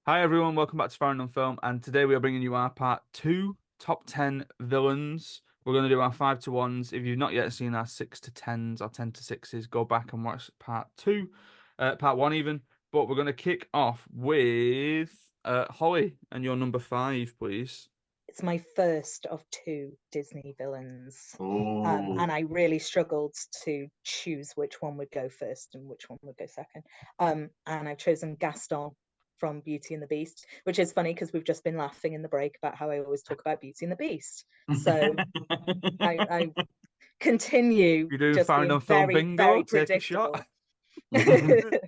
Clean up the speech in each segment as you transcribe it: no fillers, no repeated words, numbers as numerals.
Hi everyone, welcome back to Farrand on Film, and today we are bringing you our part two, top 10 villains. We're going to do our 5 to 1s. If you've not yet seen our 6 to 10s, our 10 to 6s, go back and watch part two, part one even. But we're going to kick off with Holly and your number 5, please. It's my first of two Disney villains. Oh, And I really struggled to choose which one would go first and which one would go second. And I've chosen Gaston from Beauty and the Beast, which is funny because we've just been laughing in the break about how I always talk about Beauty and the Beast. So I continue You're doing just Farrand on being Film very, bingo, very take a shot. predictable.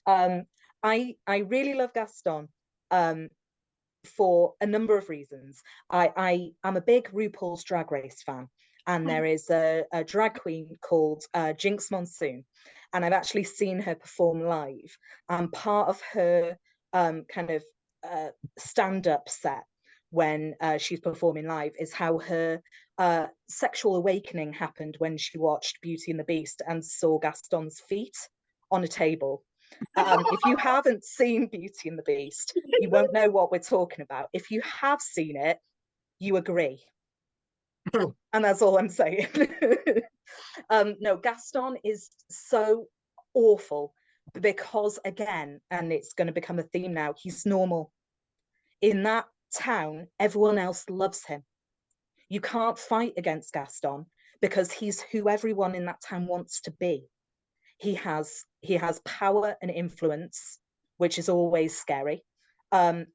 um, I really love Gaston. Um, for a number of reasons. I am a big RuPaul's Drag Race fan, and there is a drag queen called Jinx Monsoon, and I've actually seen her perform live. And part of her kind of stand-up set when she's performing live is how her sexual awakening happened when she watched Beauty and the Beast and saw Gaston's feet on a table. If you haven't seen Beauty and the Beast, you won't know what we're talking about. If you have seen it, you agree. And that's all I'm saying. No, Gaston is so awful because, again, and it's going to become a theme now, he's normal. In that town, everyone else loves him. You can't fight against Gaston because he's who everyone in that town wants to be. He has power and influence, which is always scary.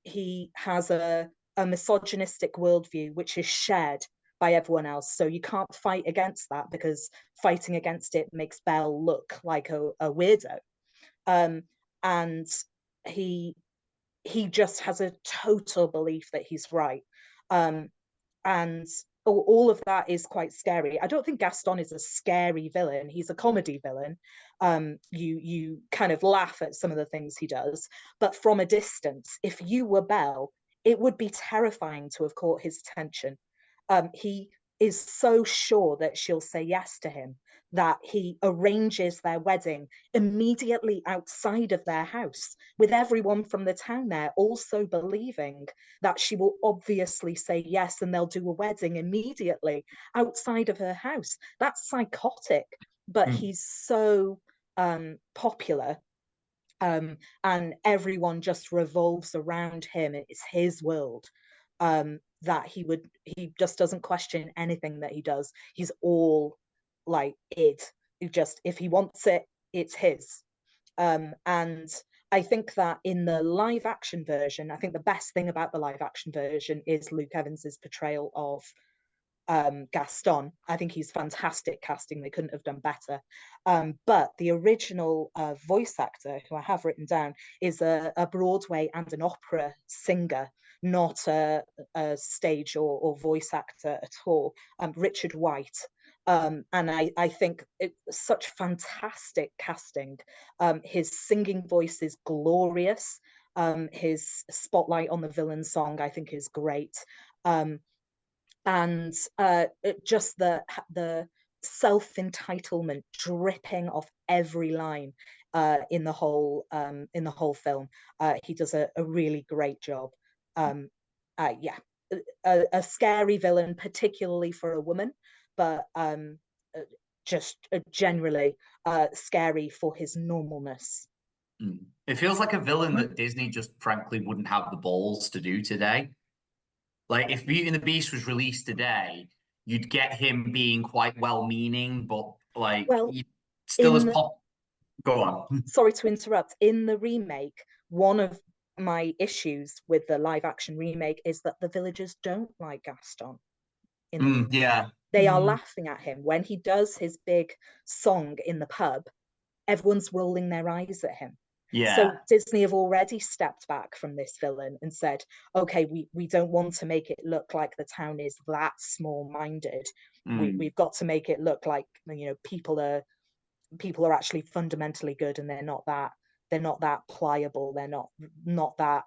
He has a misogynistic worldview, which is shared by everyone else. So you can't fight against that because fighting against it makes Belle look like a weirdo. Um, and he he just has a total belief that he's right. Um, and all of that is quite scary. I don't think Gaston is a scary villain. He's a comedy villain. You kind of laugh at some of the things he does, but from a distance, if you were Belle, it would be terrifying to have caught his attention. He is so sure that she'll say yes to him that he arranges their wedding immediately outside of their house, with everyone from the town there also believing that she will obviously say yes and they'll do a wedding immediately outside of her house. That's psychotic, but he's so popular, and everyone just revolves around him. It's his world. That he just doesn't question anything that he does. He's all like it. He just, if he wants it, it's his. And I think that in the live action version, I think the best thing about the live action version is Luke Evans's portrayal of Gaston. I think he's fantastic casting. They couldn't have done better. But the original voice actor, who I have written down, is a Broadway and an opera singer, not a stage or voice actor at all. Richard White. And I think it's such fantastic casting. His singing voice is glorious. His spotlight on the villain song, I think, is great. And just the self entitlement dripping off every line in the whole film. He does a really great job. Yeah, a scary villain, particularly for a woman, but just generally scary for his normalness. it feels like a villain that Disney just frankly wouldn't have the balls to do today. Like if Beauty and the Beast was released today, you'd get him being quite well-meaning, but like Well, you still as in pop. Go on. sorry to interrupt, in the remake, one of my issues with the live action remake is that the villagers don't like Gaston in the remake. Yeah. They are laughing at him when he does his big song in the pub. Everyone's rolling their eyes at him. So Yeah. Disney have already stepped back from this villain and said, okay, we don't want to make it look like the town is that small-minded. Mm. We've got to make it look like, people are actually fundamentally good, and they're not that pliable. They're not that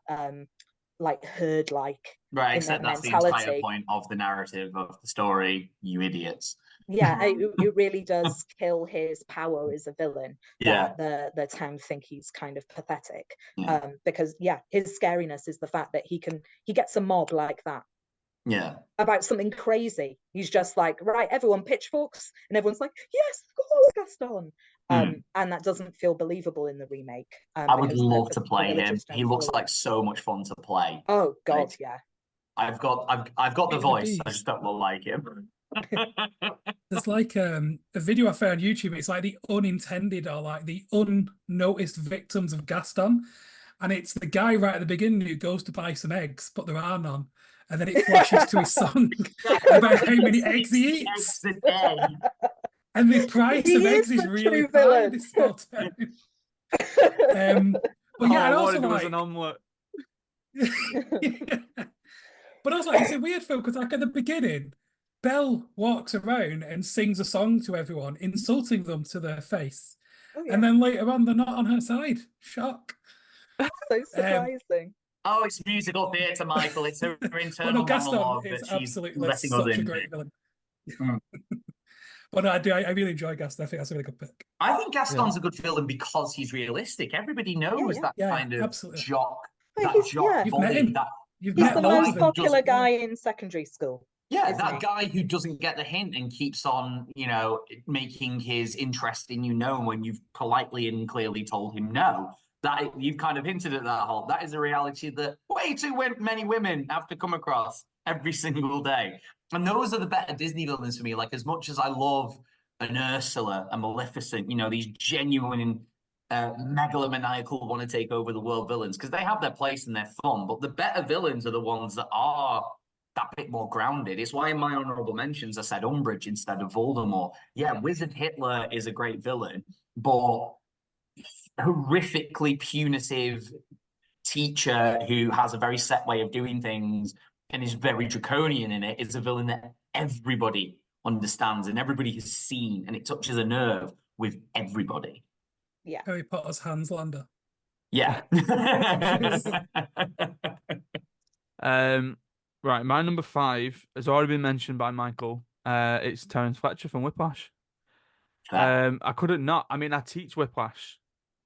like herd like Right, in their except that's the entire mentality. point of the narrative of the story, you idiots. Yeah, it really does kill his power as a villain Yeah, that the town think he's kind of pathetic. yeah, Because yeah, his scariness is the fact that he gets a mob like that yeah. about something crazy. He's just like, right, everyone pitchforks, and everyone's like, yes, of course, Gaston. Mm. And that doesn't feel believable in the remake, I would because love to the play him. villagers He don't looks follow him. like so much fun to play. Oh God, Like yeah. I've got the Beauty and the voice. I just Beast. don't look like him. There's like a video I found on YouTube. It's like the unintended or like the unnoticed victims of Gaston. And it's the guy right at the beginning who goes to buy some eggs, but there are none. And then it flashes to his song about how many eggs he Eggs eats. a day. And the price of He eggs is is the really true high villain. this small town. But All yeah, I and also wanted was like an omelette. But also, like, it's a weird film because, like, at the beginning, Belle walks around and sings a song to everyone, insulting them to their face. Oh And yeah, then later on, they're not on her side. Shock. so Um, surprising. Oh, it's musical theatre, Michael. It's her but no, internal Gaston monologue is that she's absolutely letting us such a into. great villain. Mm. But no, I do. I really enjoy Gaston. I think that's a really good pick. I think Yeah. Gaston's a good villain because he's realistic. Everybody knows Yeah. that Yeah, kind of absolutely. jock, But that jock You've met bully, him. that You've he's met the that loads guy of most them. who doesn't. popular guy in secondary school, Yeah, isn't that he? guy who doesn't get the hint and keeps on, making his interest in you known when you've politely and clearly told him no. That you've kind of hinted at that whole. That is a reality that way too many women have to come across every single day. And those are the better Disney villains for me. Like as much as I love an Ursula, a Maleficent, these genuine megalomaniacal want to take over the world villains because they have their place and they're fun. But the better villains are the ones that are that bit more grounded. It's why in my honorable mentions I said Umbridge instead of Voldemort. Yeah, Wizard Hitler is a great villain, but horrifically punitive teacher who has a very set way of doing things and is very draconian in it is a villain that everybody understands and everybody has seen, and it touches a nerve with everybody. Yeah. Harry Potter's Hans Lander. Yeah. Right, my number 5 has already been mentioned by Michael. It's Terence Fletcher from Whiplash. I couldn't not. I mean, I teach Whiplash,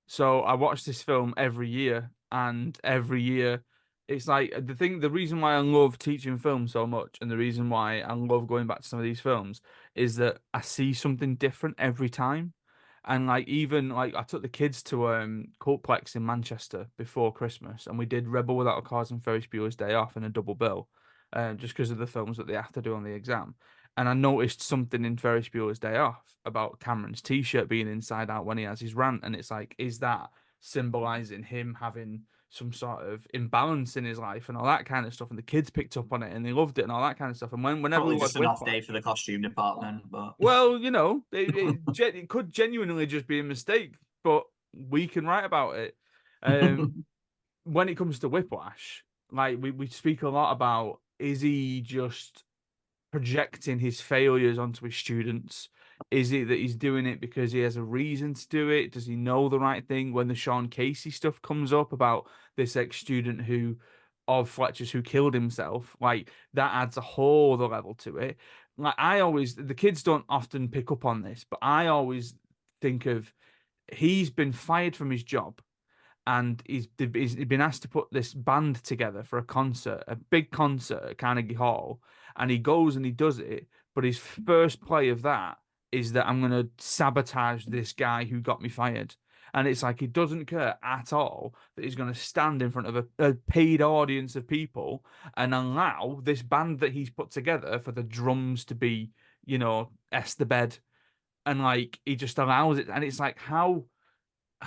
so I watch this film every year, and every year, it's like the reason why I love teaching film so much, and the reason why I love going back to some of these films is that I see something different every time. And like even like I took the kids to Cultplex in Manchester before Christmas, and we did Rebel Without a Cause and Ferris Bueller's Day Off in a double bill, just because of the films that they have to do on the exam. And I noticed something in Ferris Bueller's Day Off about Cameron's t-shirt being inside out when he has his rant, and it's like, is that symbolizing him having some sort of imbalance in his life and all that kind of stuff? And the kids picked up on it and they loved it and all that kind of stuff. And whenever we Probably watch just an off Whiplash, day for the costume department, but well, it could genuinely just be a mistake, but we can write about it. When it comes to Whiplash, like we speak a lot about, is he just projecting his failures onto his students? Is it that he's doing it because he has a reason to do it? Does he know the right thing? When the Sean Casey stuff comes up about this ex-student of Fletcher's who killed himself, like that adds a whole other level to it. Like the kids don't often pick up on this, but I always think of, he's been fired from his job and he's been asked to put this band together for a concert, a big concert at Carnegie Hall, and he goes and he does it. But his first play of that is that I'm going to sabotage this guy who got me fired. And it's like he doesn't care at all that he's going to stand in front of a paid audience of people and allow this band that he's put together for the drums to be, S the bed. And like he just allows it. And it's like, how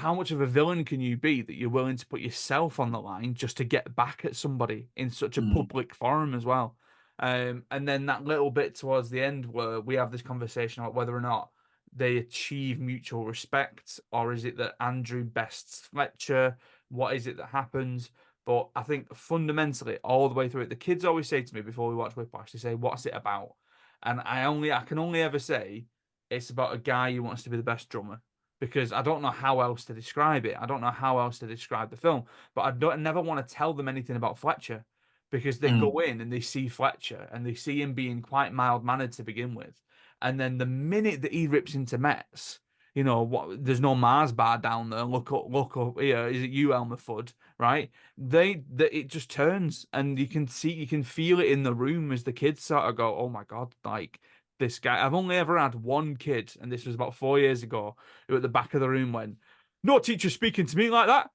much of a villain can you be that you're willing to put yourself on the line just to get back at somebody in such a public forum as well? And then that little bit towards the end where we have this conversation about whether or not they achieve mutual respect, or is it that Andrew bests Fletcher? What is it that happens? But I think fundamentally, all the way through it, the kids always say to me before we watch Whiplash, they say, "What's it about?" And I can only ever say it's about a guy who wants to be the best drummer, because I don't know how else to describe it. I don't know how else to describe the film, but I never want to tell them anything about Fletcher, because they go in and they see Fletcher and they see him being quite mild mannered to begin with, And then the minute that he rips into Mets, you know what? There's no Mars bar down there. Look up here. Is it you, Elmer Fudd? Right? It just turns, and you can feel it in the room as the kids sort of go, "Oh my God!" Like this guy. I've only ever had one kid, and this was about 4 years ago, who at the back of the room went, "No teacher speaking to me like that."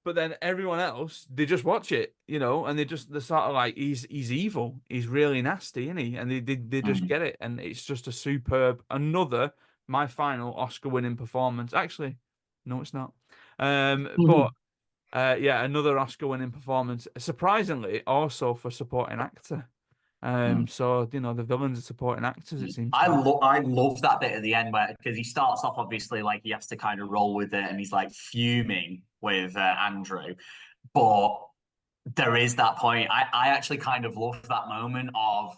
But then everyone else, they just watch it, you know, and they're sort of like, he's evil, he's really nasty, isn't he? And they just Mm. get it, and it's just a superb, another my final Oscar-winning performance. Actually, no, it's not. But yeah, another Oscar-winning performance. Surprisingly, also for supporting actor. Mm. So you know, the villains are supporting actors. It seems to I love that bit at the end where because he starts off obviously like he has to kind of roll with it and he's like fuming with Andrew, but there is that point. I actually kind of love that moment of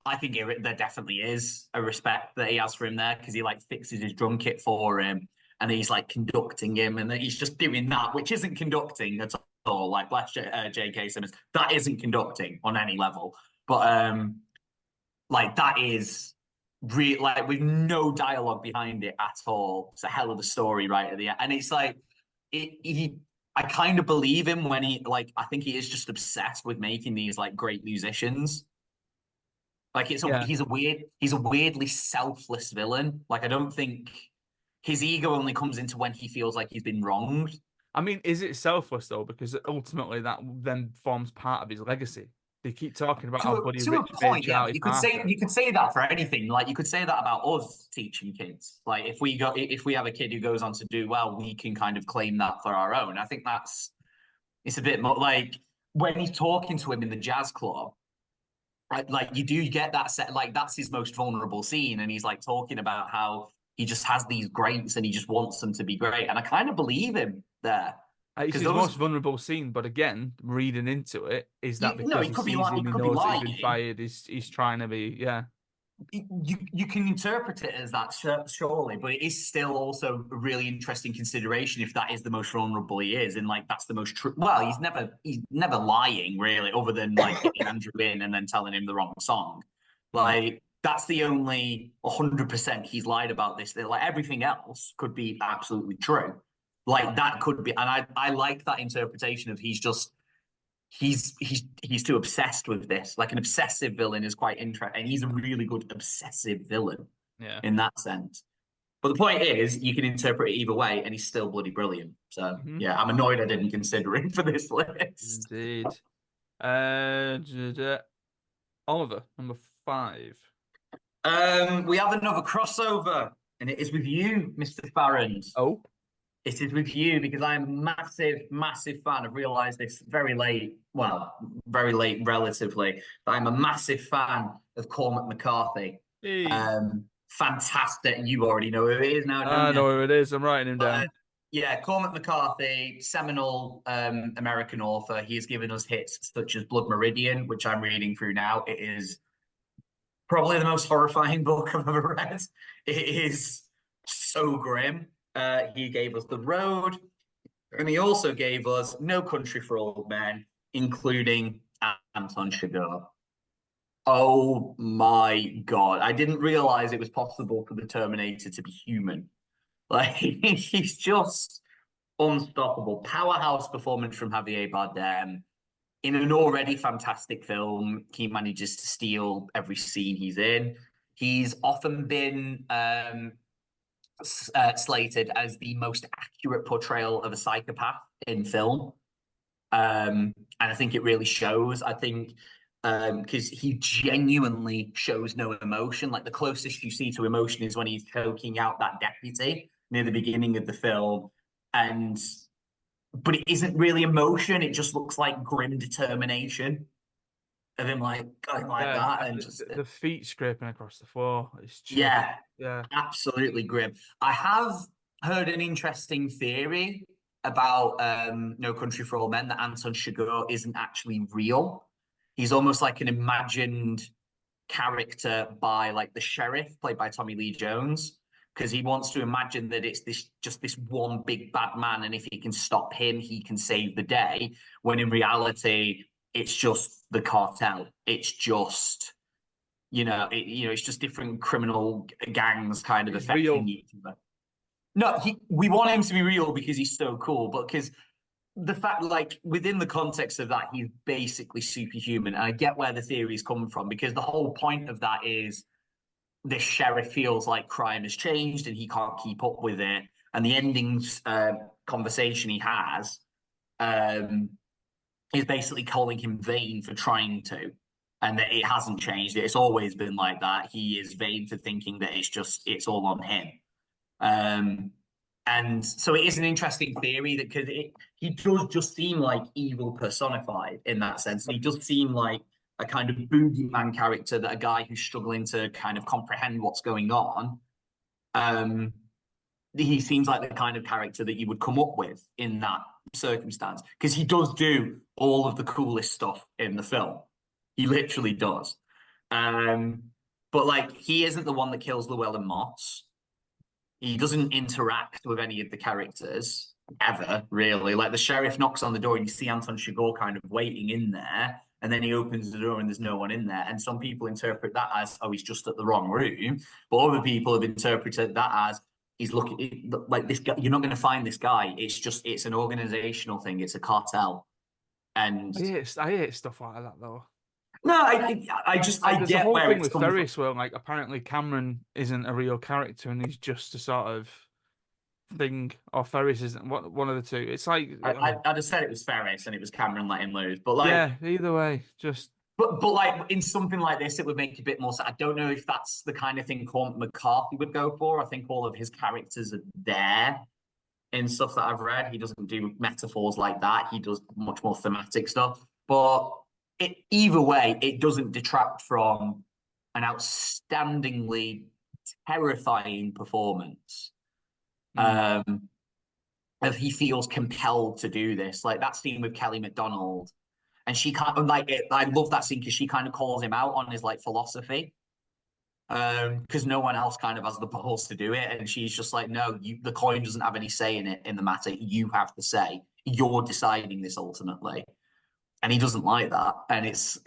I think there definitely is a respect that he has for him there because he like fixes his drum kit for him and he's like conducting him and he's just doing that, which isn't conducting at all. Like bless J.K. Simmons, that isn't conducting on any level. But like that is real, like with no dialogue behind it at all. It's a hell of a story right at the end, and it's like he. I kind of believe him when he like. I think he is just obsessed with making these like great musicians. Like yeah. he's a weirdly selfless villain. Like I don't think his ego only comes into when he feels like he's been wronged. I mean, is it selfless though? Because ultimately that then forms part of his legacy. They keep talking about how Buddy To a Rich made point, yeah. Charlie Parker. You could say that for anything. Like you could say that about us teaching kids. Like if we have a kid who goes on to do well, we can kind of claim that for our own. I think it's a bit more like when he's talking to him in the jazz club. Like you do get that set. Like that's his most vulnerable scene, and he's like talking about how he just has these greats and he just wants them to be great. And I kind of believe him there It's because his those most vulnerable scene, but again, reading into it, is that because he he could be sees like he him, he could be knows that he's been lying. fired, he's trying to be, yeah. You can interpret it as that surely, but it is still also a really interesting consideration if that is the most vulnerable he is, and like that's the most true. Well, he's never lying really, other than like getting Andrew in and then telling him the wrong song. Like that's the only 100% he's lied about this. Like everything else could be absolutely true. Like that could be, and I like that interpretation of he's too obsessed with this. Like an obsessive villain is quite interesting, and he's a really good obsessive villain Yeah. in that sense. But the point is, you can interpret it either way, and he's still bloody brilliant. So yeah, I'm annoyed I didn't consider him for this list. Indeed. Oliver, number 5. We have another crossover, and it is with you, Mr. Farrand. Oh, It is with you because I'm a massive, massive fan. I've realised this very late, well, very late relatively, but I'm a massive fan of Cormac McCarthy. hey. Fantastic. You already know who it is now, don't I you? know who it is. I'm writing him But, down. yeah, Cormac McCarthy, seminal American author. He has given us hits such as Blood Meridian, which I'm reading through now. It is probably the most horrifying book I've ever read. It is so grim. He gave us The Road, and he also gave us No Country for Old Men, including Anton Chigurh. Oh my God. I didn't realize it was possible for the Terminator to be human. Like, he's just unstoppable. Powerhouse performance from Javier Bardem. In an already fantastic film, he manages to steal every scene he's in. He's often been slated as the most accurate portrayal of a psychopath in film. And I think it really shows. I think because he genuinely shows no emotion. Like the closest you see to emotion is when he's choking out that deputy near the beginning of the film. And but it isn't really emotion, it just looks like grim determination of him like going like Yeah, that and and just the feet scraping across the floor. It's just, yeah, yeah. absolutely grim. I have heard an interesting theory about No Country for Old Men that Anton Chigurh isn't actually real. He's almost like an imagined character by like the sheriff played by Tommy Lee Jones because he wants to imagine that it's this one big bad man, and if he can stop him he can save the day, when in reality it's just the cartel. It's just it's just different criminal gangs kind of He's affecting real. each other. No, we want him to be real because he's so cool, but because the fact, like, within the context of that, he's basically superhuman. And I get where the theory is coming from, because the whole point of that is this sheriff feels like crime has changed and he can't keep up with it. And the endings conversation he has is basically calling him vain for trying to, and that it hasn't changed. It's always been like that. He is vain for thinking that it's all on him. And so it is an interesting theory, that because he does just seem like evil personified in that sense. And he does seem like a kind of boogeyman character, that a guy who's struggling to kind of comprehend what's going on. He seems like the kind of character that you would come up with in that circumstance, because he does do all of the coolest stuff in the film. He literally does. But like, he isn't the one that kills Llewellyn Moss. He doesn't interact with any of the characters ever, really. Like, the sheriff knocks on the door and you see Anton Chigurh kind of waiting in there, and then he opens the door and there's no one in there. And some people interpret that as, oh, he's just at the wrong room. But other people have interpreted that as, he's looking like this guy. You're not going to find this guy. It's an organizational thing. It's a cartel. And I hate stuff like that, though. no, I There's a get whole where thing it's with coming Ferris where, like, apparently Cameron isn't a real character and he's just a sort of thing, or Ferris isn't. One of the two. It's like, I'd have said it was Ferris and it was Cameron letting loose, but like, yeah, either way, just. But like, in something like this, it would make a bit more sense. I don't know if that's the kind of thing Cormac McCarthy would go for. I think all of his characters are there in stuff that I've read. He doesn't do metaphors like that. He does much more thematic stuff. But either way, it doesn't detract from an outstandingly terrifying performance. If he feels compelled to do this, like that scene with Kelly MacDonald, and she kind of like it. I love that scene because she kind of calls him out on his like philosophy, because no one else kind of has the balls to do it, and she's just like, no, the coin doesn't have any say in it, in the matter. You have to say. You're deciding this ultimately, and he doesn't like that, and it's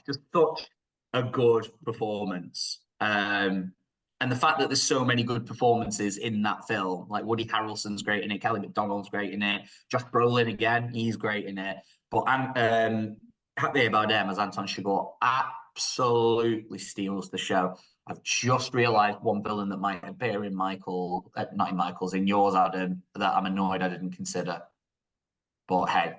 just such a good performance. And the fact that there's so many good performances in that film, like Woody Harrelson's great in it, Kelly MacDonald's great in it, Josh Brolin again, he's great in it. But Javier Bardem as Anton Chigurh absolutely steals the show. I've just realised one villain that might appear in not in Michael's, in yours, Adam, that I'm annoyed I didn't consider. But hey,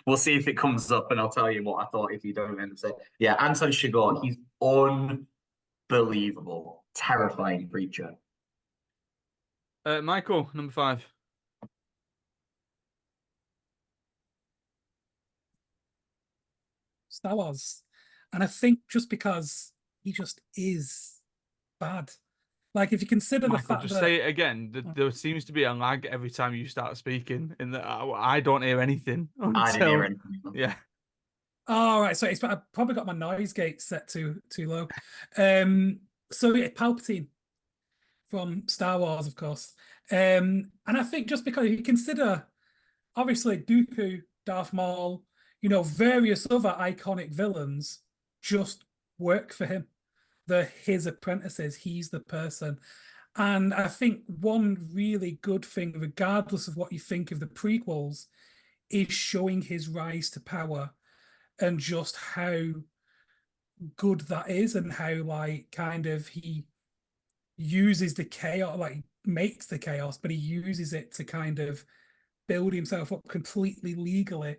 we'll see if it comes up, and I'll tell you what I thought if you don't end up saying. Yeah, Anton Chigurh, he's unbelievable, terrifying creature. Michael, number 5. Star Wars. And I think just because he just is bad. Like, if you consider Michael, the fact just that... say it again. There seems to be a lag every time you start speaking, in that I don't hear anything until... I didn't hear anything. Yeah. Oh, right. So I've probably got my noise gate set too low. So yeah, Palpatine from Star Wars, of course. And I think just because you consider, obviously, Dooku, Darth Maul, various other iconic villains just work for him. They're his apprentices. He's the person. And I think one really good thing, regardless of what you think of the prequels, is showing his rise to power and just how good that is, and how like kind of he uses the chaos, like makes the chaos, but he uses it to kind of build himself up completely legally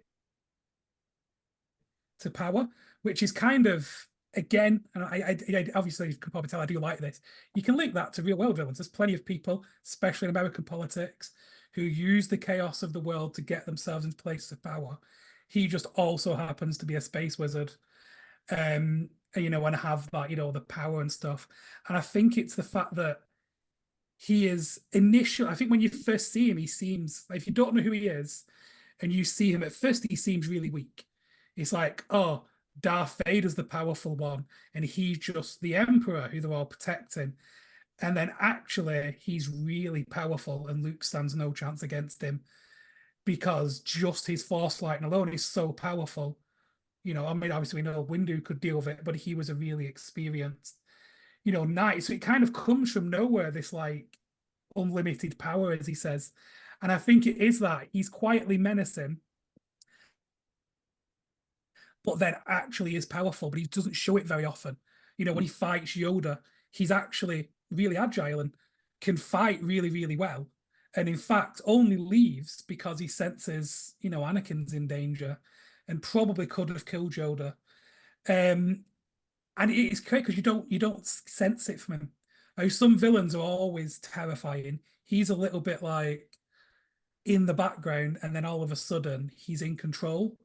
to power, which is kind of, again, and I obviously, you can probably tell I do like this. You can link that to real world villains. There's plenty of people, especially in American politics, who use the chaos of the world to get themselves into places of power. He just also happens to be a space wizard, and have that, the power and stuff. And I think it's the fact that he is initial. I think when you first see him, he seems like, if you don't know who he is and you see him at first, he seems really weak. It's like, oh, Darth Vader's the powerful one, and he's just the Emperor who they're all protecting. And then actually, he's really powerful, and Luke stands no chance against him, because just his Force lightning alone is so powerful. I mean, obviously we know Windu could deal with it, but he was a really experienced, knight. So it kind of comes from nowhere, this like unlimited power, as he says. And I think it is that he's quietly menacing, but then actually is powerful, but he doesn't show it very often. When he fights Yoda, he's actually really agile and can fight really, really well. And in fact, only leaves because he senses, Anakin's in danger and probably could have killed Yoda. And it's great because you don't sense it from him. Like, some villains are always terrifying. He's a little bit like in the background, and then all of a sudden he's in control,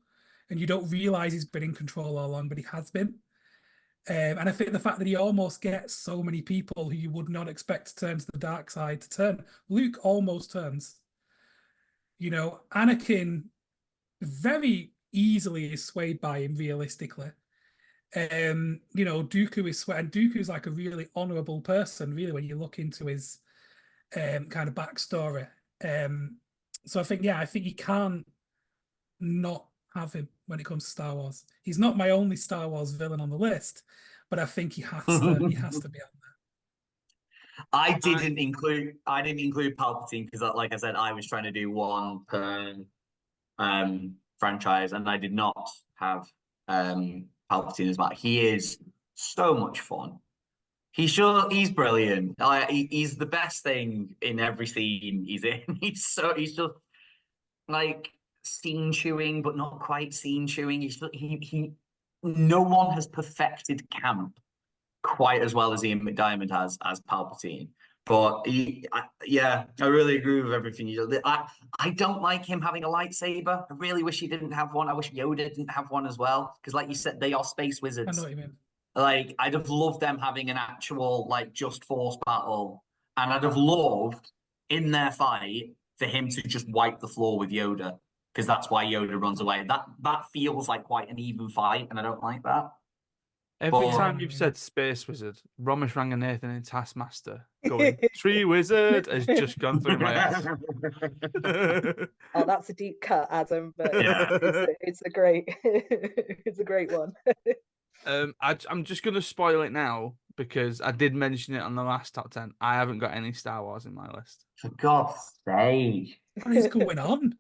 and you don't realize he's been in control all along, but he has been. And I think the fact that he almost gets so many people who you would not expect to turn to the dark side to turn. Luke almost turns. Anakin very easily is swayed by him realistically. Dooku is swayed, and Dooku is like a really honorable person, really, when you look into his kind of backstory. So I think you can't not have him when it comes to Star Wars. He's not my only Star Wars villain on the list, but I think he has to be on I didn't include Palpatine because, like I said, I was trying to do one per franchise, and I did not have Palpatine as well. He is so much fun. He's brilliant. He's the best thing in every scene he's in. He's just like scene chewing, but not quite scene chewing. No one has perfected camp quite as well as Ian McDiarmid has as Palpatine. But I really agree with everything you do. I don't like him having a lightsaber. I really wish he didn't have one. I wish Yoda didn't have one as well. Because like you said, they are space that. I wizards. know what you mean. Like, I'd have loved them having an actual, like, just force battle. And I'd have loved, in their fight, for him to just wipe the floor with Yoda. Because that's why Yoda runs away. That feels like quite an even fight, and I don't like that. Every But time you've said Space Wizard, Ramesh Ranganathan in Taskmaster going, Tree Wizard has just gone through my head. Oh, that's a deep cut, Adam, but Yeah. it's a great it's a great one. I'm just going to spoil it now because I did mention it on the last top 10. I haven't got any Star Wars in my list. For God's sake. What is going on?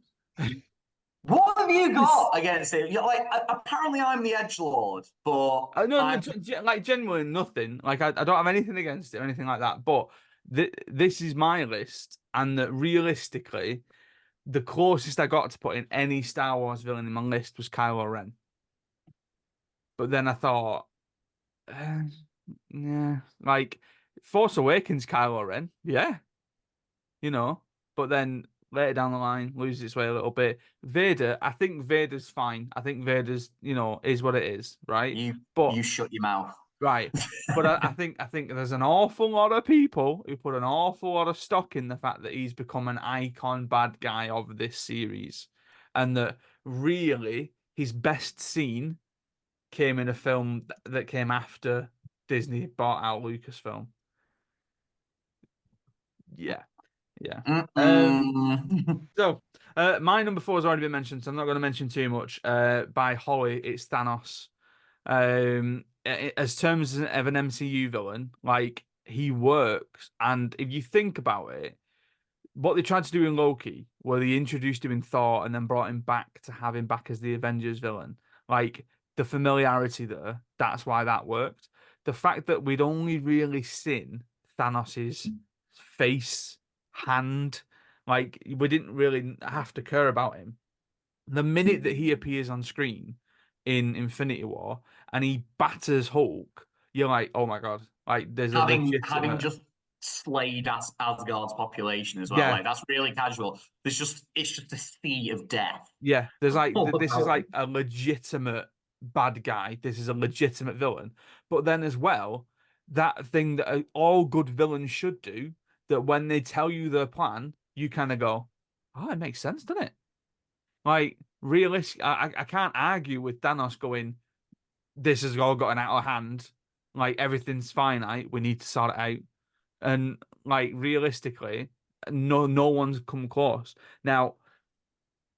What have you got against it? Like, apparently I'm the edgelord, but No, like genuinely nothing. Like I don't have anything against it or anything like that. But this is my list, and that realistically, the closest I got to putting any Star Wars villain in my list was Kylo Ren. But then I thought, yeah, like Force Awakens, Kylo Ren, yeah, But then later down the line, loses its way a little bit. Vader, I think Vader's fine. I think Vader's, is what it is, right? you shut your mouth. Right. But I think there's an awful lot of people who put an awful lot of stock in the fact that he's become an icon bad guy of this series, and that really his best scene came in a film that came after Disney bought out Lucasfilm. Yeah. So my number 4 has already been mentioned, so I'm not going to mention too much. By Holly, it's Thanos. As terms of an MCU villain, like he works, and if you think about it, what they tried to do in Loki, where they introduced him in Thor and then brought him back to have him back as the Avengers villain, like the familiarity there, that's why that worked. The fact that we'd only really seen Thanos's face, hand, like we didn't really have to care about him. The minute that he appears on screen in Infinity War and he batters Hulk, you're like, oh my god, like there's a having just slayed Asgard's population as well. Yeah. Like that's really casual. It's just a sea of death. Yeah, there's like this is like a legitimate bad guy. This is a legitimate villain. But then as well, that thing that all good villains should do, that when they tell you their plan, you kind of go, oh, it makes sense, doesn't it? Like realistic, I can't argue with Thanos going, this has all gotten out of hand. Like everything's finite. We need to sort it out. And like realistically, no one's come close. Now,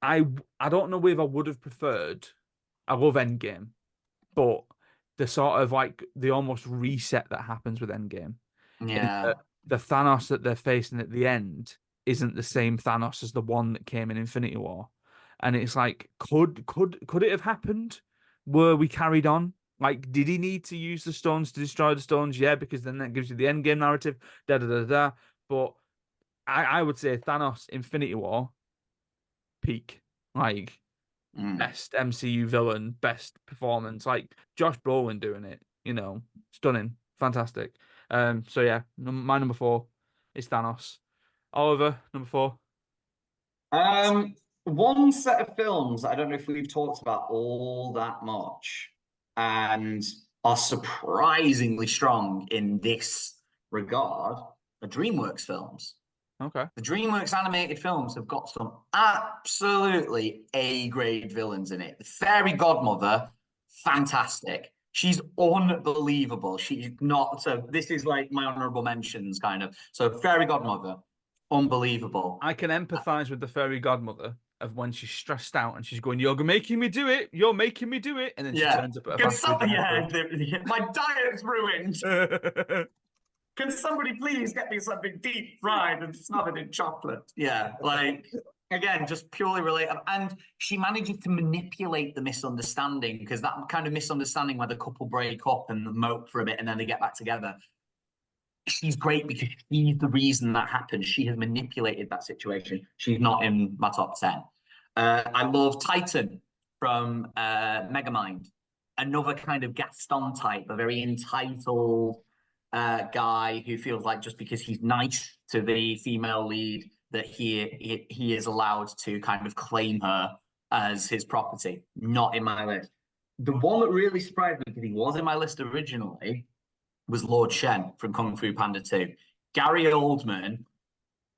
I don't know if I would have preferred I love Endgame, but the sort of like the almost reset that happens with Endgame, in Yeah. the Thanos that they're facing at the end isn't the same Thanos as the one that came in Infinity War, and it's like, could it have happened? Were we carried on? Like, did he need to use the stones to destroy the stones? Yeah, because then that gives you the Endgame narrative. Da da da da. But I would say Thanos Infinity War peak. Like, Mm. best MCU villain, best performance. Like Josh Brolin doing it, stunning, fantastic. So yeah, my number 4 is Thanos. Oliver, number 4. One set of films I don't know if we've talked about all that much and are surprisingly strong in this regard are DreamWorks films. Okay. The DreamWorks animated films have got some absolutely A-grade villains in it. The Fairy Godmother, fantastic. She's unbelievable. She's not, so this is like my honorable mentions kind of. So Fairy Godmother, unbelievable. I can empathize with the fairy godmother of when she's stressed out and she's going, "You're making me do it. You're making me do it," and then she Yeah. turns up at a Can fast food my diet's ruined. drive-thru. Can somebody please get me something deep fried and smothered in chocolate? Yeah, like again, just purely related. And she manages to manipulate the misunderstanding because that kind of misunderstanding where the couple break up and mope for a bit and then they get back together. She's great because she's the reason that happens. She has manipulated that situation. She's not in my top 10. I love Titan from Megamind, another kind of Gaston type, a very entitled guy who feels like just because he's nice to the female lead that he is allowed to kind of claim her as his property. Not in my list. The one that really surprised me because he was in my list originally was Lord Shen from Kung Fu Panda 2. Gary Oldman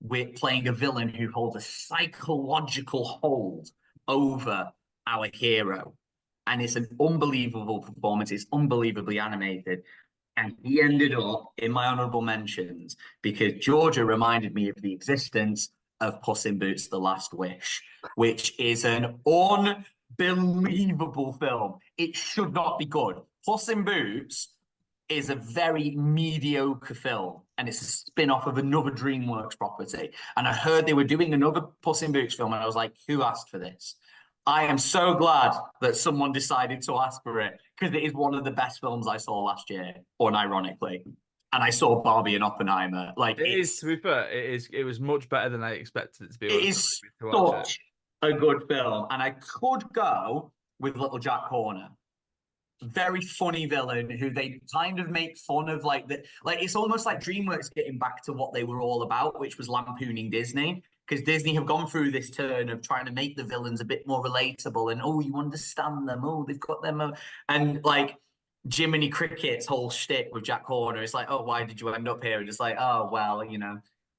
with playing a villain who holds a psychological hold over our hero. And it's an unbelievable performance. It's unbelievably animated. And he ended up in my honorable mentions because Georgia reminded me of the existence of Puss in Boots: The Last Wish, which is an unbelievable film. It should not be good. Puss in Boots is a very mediocre film, and it's a spin-off of another DreamWorks property. And I heard they were doing another Puss in Boots film, and I was like, who asked for this? I am so glad that someone decided to ask for it, because it is one of the best films I saw last year, unironically. And I saw Barbie and Oppenheimer. Like, It is, to be fair, it was much better than I expected it to be. it is such a good film. And I could go with Little Jack Horner. Very funny villain who they kind of make fun of, like it's almost like DreamWorks getting back to what they were all about, which was lampooning Disney, because Disney have gone through this turn of trying to make the villains a bit more relatable and you understand them, they've got them, and like Jiminy Cricket's whole shtick with Jack Horner is like, why did you end up here? And it's like, well,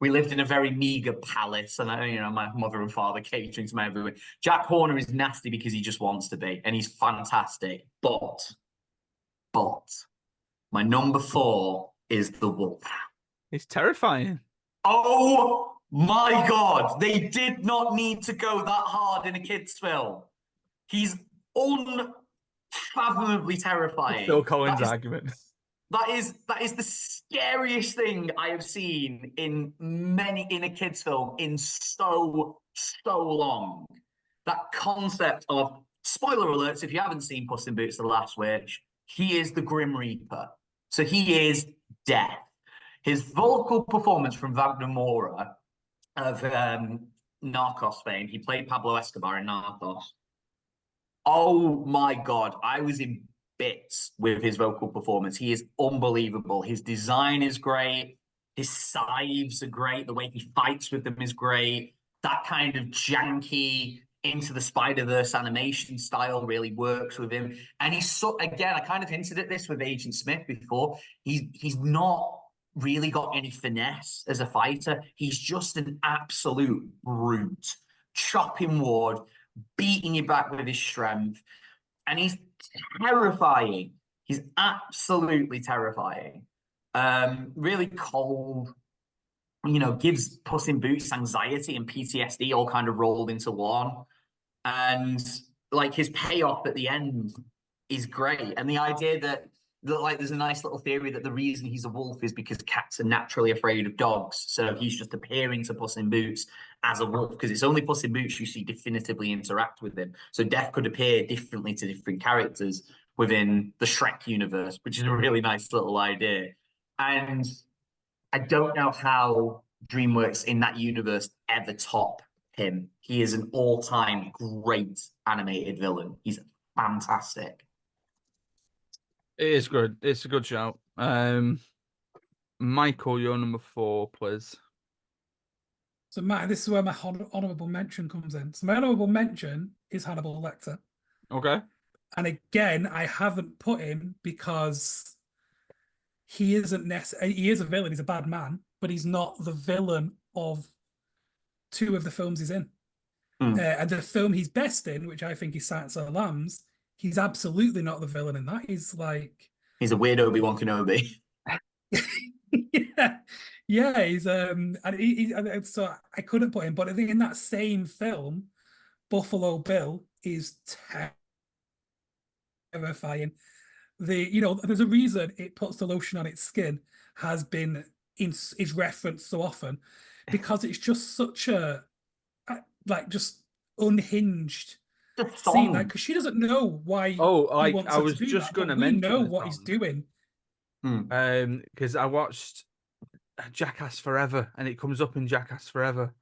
we lived in a very meager palace, and my mother and father catering to my everywhere. Jack Horner is nasty because he just wants to be, and he's fantastic. But my number 4 is the wolf. It's terrifying. Oh my God! They did not need to go that hard in a kids' film. He's unfathomably terrifying. Phil Collins' argument. That is the scariest thing I have seen in a kids' film in so long. That concept of, spoiler alerts if you haven't seen Puss in Boots: The Last Wish, he is the Grim Reaper. So he is death. His vocal performance from Wagner Moura of Narcos fame, he played Pablo Escobar in Narcos. Oh my God, I was in bits with his vocal performance. He is unbelievable. His design is great. His scythes are great. The way he fights with them is great. That kind of janky Into the Spider-Verse animation style really works with him. And he's so, again, I kind of hinted at this with Agent Smith before. He's not really got any finesse as a fighter. He's just an absolute brute, chopping wood, beating you back with his strength. And he's terrifying. He's absolutely terrifying. Really cold, gives Puss in Boots anxiety and PTSD all kind of rolled into one. And like his payoff at the end is great, and the idea that like there's a nice little theory that the reason he's a wolf is because cats are naturally afraid of dogs, so he's just appearing to Puss in Boots as a wolf because it's only Puss in Boots you see definitively interact with him. So Death could appear differently to different characters within the Shrek universe, which is a really nice little idea. And I don't know how DreamWorks in that universe ever top him. He is an all-time great animated villain. He's fantastic. It is good. It's a good shout. Michael, your number 4, please. So, Matt, this is where my honorable mention comes in. So, my honorable mention is Hannibal Lecter. Okay. And again, I haven't put him because he isn't necessarily, he is a villain, he's a bad man, but he's not the villain of 2 of the films he's in. And the film he's best in, which I think is Silence of the Lambs, he's absolutely not the villain in that. He's a weird Obi-Wan Kenobi. yeah, he's and so I couldn't put him, but I think in that same film, Buffalo Bill is terrifying. There's a reason it puts the lotion on its skin is referenced so often, because it's just such a just unhinged scene, because she doesn't know why. I was just going to mention. We know what he's doing. Because I watched Jackass Forever, and it comes up in Jackass Forever.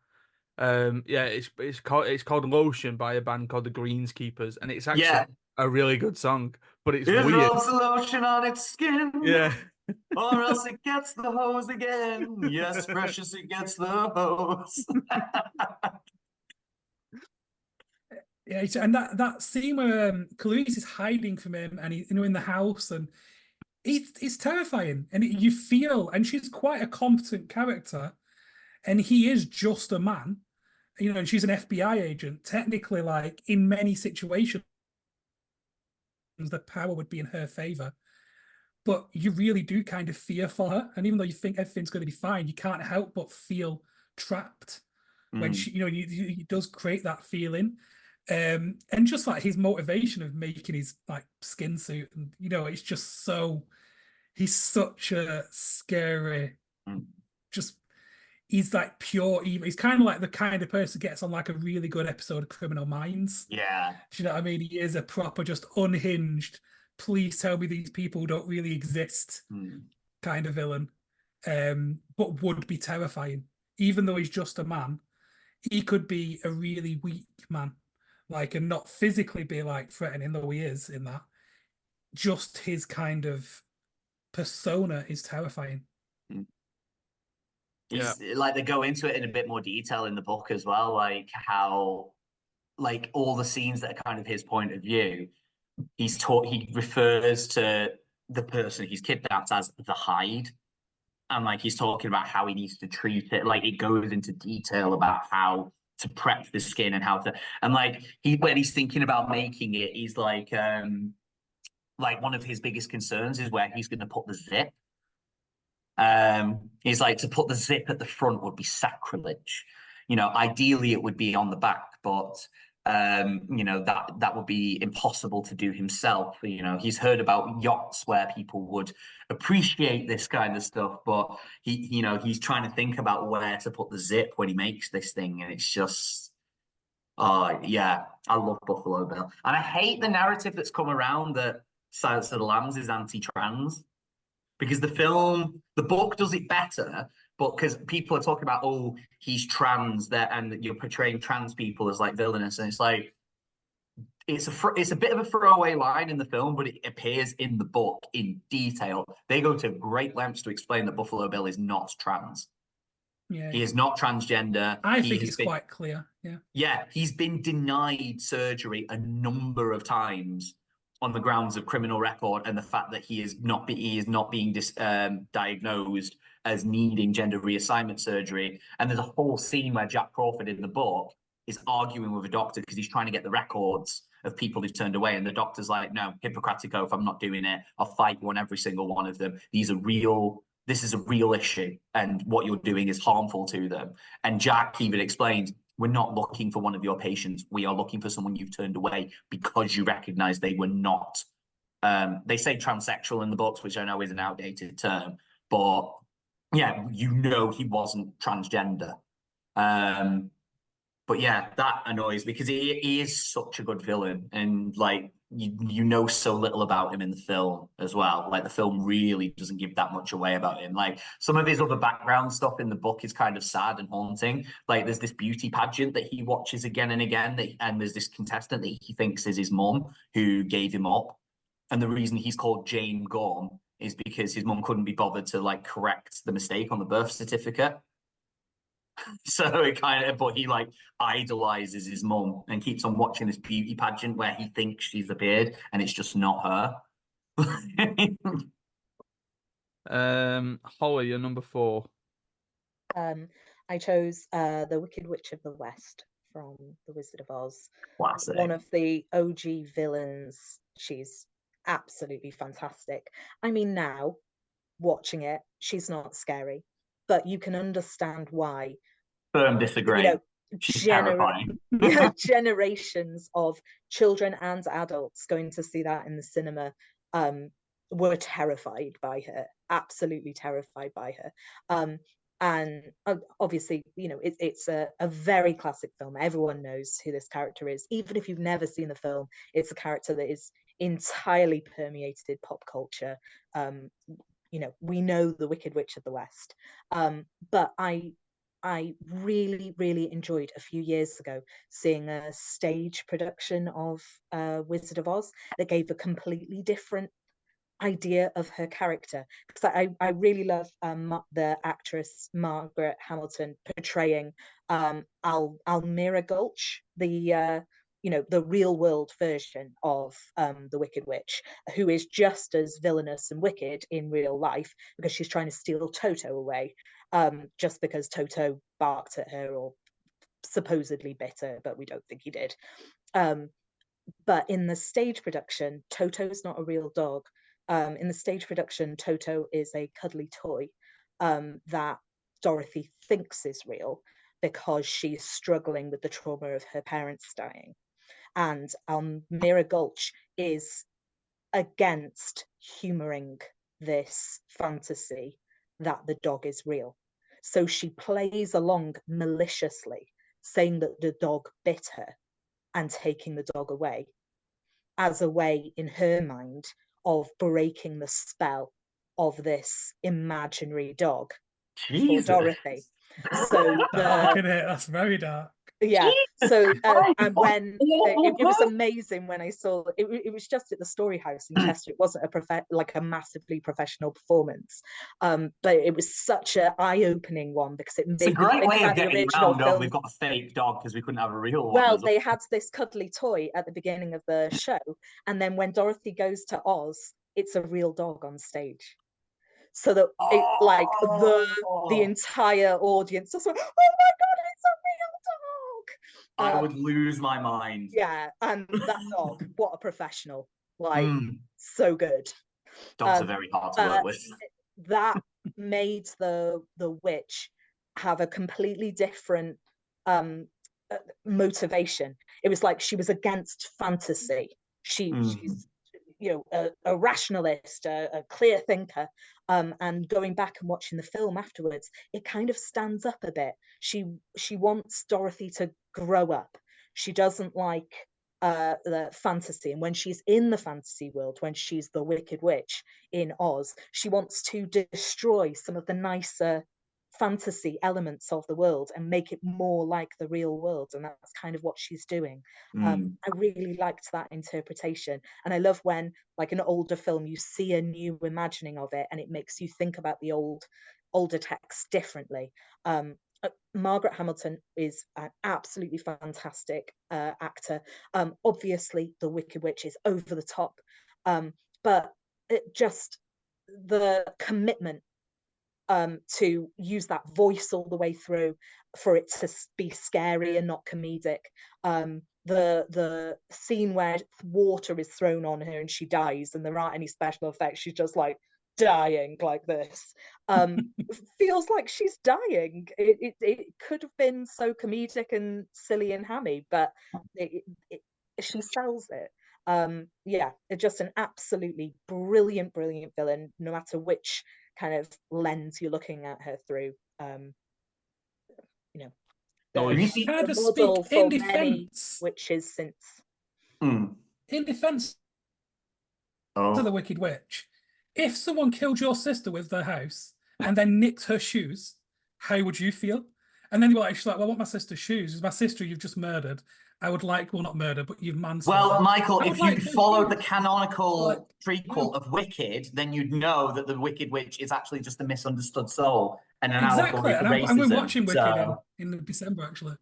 Yeah, it's called Lotion by a band called the Greenskeepers, and it's actually a really good song, but it's weird. It rubs the lotion on its skin. Yeah. Or else it gets the hose again. Yes, precious, it gets the hose. Yeah, and that scene where Clarice is hiding from him, and he's in the house, and it's terrifying, and you feel, and she's quite a competent character, and he is just a man, and she's an FBI agent. Technically, like in many situations, the power would be in her favor, but you really do kind of fear for her, and even though you think everything's going to be fine, you can't help but feel trapped when she, he does create that feeling. And just like his motivation of making his like skin suit, and it's just so, he's such a scary, he's like pure evil. He's kind of like the kind of person who gets on like a really good episode of Criminal Minds. Yeah. Do you know what I mean? He is a proper, just unhinged, please tell me these people don't really exist kind of villain. But would be terrifying. Even though he's just a man, he could be a really weak man. And not physically be like threatening, though he is in that. Just his kind of persona is terrifying. He's, like, they go into it in a bit more detail in the book as well, like how, like, all the scenes that are kind of his point of view, he refers to the person he's kidnapped as the Hide, and like he's talking about how he needs to treat it. Like, it goes into detail about how to prep the skin and how to, and like when he's thinking about making it, he's like one of his biggest concerns is where he's going to put the zip. He's like, to put the zip at the front would be sacrilege. Ideally it would be on the back, but that would be impossible to do himself. He's heard about yachts where people would appreciate this kind of stuff, but he's trying to think about where to put the zip when he makes this thing, and it's just, yeah, I love Buffalo Bill, and I hate the narrative that's come around that Silence of the Lambs is anti-trans, because the book does it better, but because people are talking about, oh, he's trans there, and you're portraying trans people as like villainous, and it's like, it's a bit of a throwaway line in the film, but it appears in the book in detail. They go to great lengths to explain that Buffalo Bill is not trans. Yeah, he is not transgender. I think it's quite clear. Yeah, he's been denied surgery a number of times on the grounds of criminal record and the fact that he is not being diagnosed as needing gender reassignment surgery. And there's a whole scene where Jack Crawford in the book is arguing with a doctor because he's trying to get the records of people who've turned away. And the doctor's like, no, Hippocratic Oath, I'm not doing it. I'll fight you on every single one of them. This is a real issue. And what you're doing is harmful to them. And Jack even explained, we're not looking for one of your patients. We are looking for someone you've turned away because you recognize they were not. They say transsexual in the books, which I know is an outdated term, but yeah, you know he wasn't transgender. But yeah, that annoys me because he is such a good villain, and like you know so little about him in the film as well. Like the film really doesn't give that much away about him. Like some of his other background stuff in the book is kind of sad and haunting. Like there's this beauty pageant that he watches again and again, and there's this contestant that he thinks is his mum who gave him up, and the reason he's called Jane Gorm is because his mum couldn't be bothered to like correct the mistake on the birth certificate. So it kind of, but he like idolizes his mum and keeps on watching this beauty pageant where he thinks she's appeared and it's just not her. Holly, you're number 4. I chose the Wicked Witch of the West from The Wizard of Oz. Classic. One of the OG villains. She's absolutely fantastic. I mean, now watching it, she's not scary, but you can understand why. Firm disagree. You know, she's terrifying. generations of children and adults going to see that in the cinema were terrified by her, absolutely terrified by her. And obviously, you know, it's a very classic film. Everyone knows who this character is. Even if you've never seen the film, it's a character that is entirely permeated pop culture. You know, we know the Wicked Witch of the West. But I really, really enjoyed a few years ago seeing a stage production of Wizard of Oz that gave a completely different idea of her character, because I really love the actress Margaret Hamilton portraying Almira Gulch, the you know, the real world version of the Wicked Witch, who is just as villainous and wicked in real life because she's trying to steal Toto away, just because Toto barked at her or supposedly bit her, but we don't think he did. But in the stage production, Toto's not a real dog. In the stage production, Toto is a cuddly toy that Dorothy thinks is real because she's struggling with the trauma of her parents dying. And Mira Gulch is against humouring this fantasy that the dog is real. So she plays along maliciously, saying that the dog bit her and taking the dog away as a way in her mind of breaking the spell of this imaginary dog for Dorothy. So that's very dark. Yeah. So and when it was amazing when I saw it was just at the Story House in Chester. It wasn't a massively professional performance, but it was such an eye-opening one because it made it's a great way of getting around. Film. We've got a fake dog because we couldn't have a real one. Well, they had this cuddly toy at the beginning of the show, and then when Dorothy goes to Oz, it's a real dog on stage. So that the entire audience was like, "Oh my god, it's a real dog!" I would lose my mind. Yeah, and that dog, what a professional! Like, so good. Dogs are very hard to work with. That made the witch have a completely different motivation. It was like she was against fantasy. She's you know a rationalist, a clear thinker, and going back and watching the film afterwards, it kind of stands up a bit. She wants Dorothy to grow up. She doesn't like the fantasy, and when she's in the fantasy world, when she's the Wicked Witch in Oz, she wants to destroy some of the nicer fantasy elements of the world and make it more like the real world, and that's kind of what she's doing. I really liked that interpretation, and I love when, like an older film, you see a new imagining of it and it makes you think about the older text differently. Margaret Hamilton is an absolutely fantastic actor. Obviously the Wicked Witch is over the top, but it just, the commitment to use that voice all the way through for it to be scary and not comedic. The scene where water is thrown on her and she dies and there aren't any special effects, she's just like dying like this. Feels like she's dying. It could have been so comedic and silly and hammy, but she sells it. Yeah, just an absolutely brilliant villain, no matter which kind of lens you're looking at her through. You know, Nice. the Can I just model speak in for many defense? witches since. Mm. In defense Oh. to the Wicked Witch, if someone killed your sister with their house and then nicked her shoes, how would you feel? And then she's like, well, I want my sister's shoes. It's my sister you've just murdered. I would like, well, not murdered, but you've manslaughter. Well, Michael, I would if like you'd her followed the shoes. canonical Like, prequel of Wicked, then you'd know that the Wicked Witch is actually just a misunderstood soul and an exactly. allegory for And I'm racism. watching Wicked in December, actually.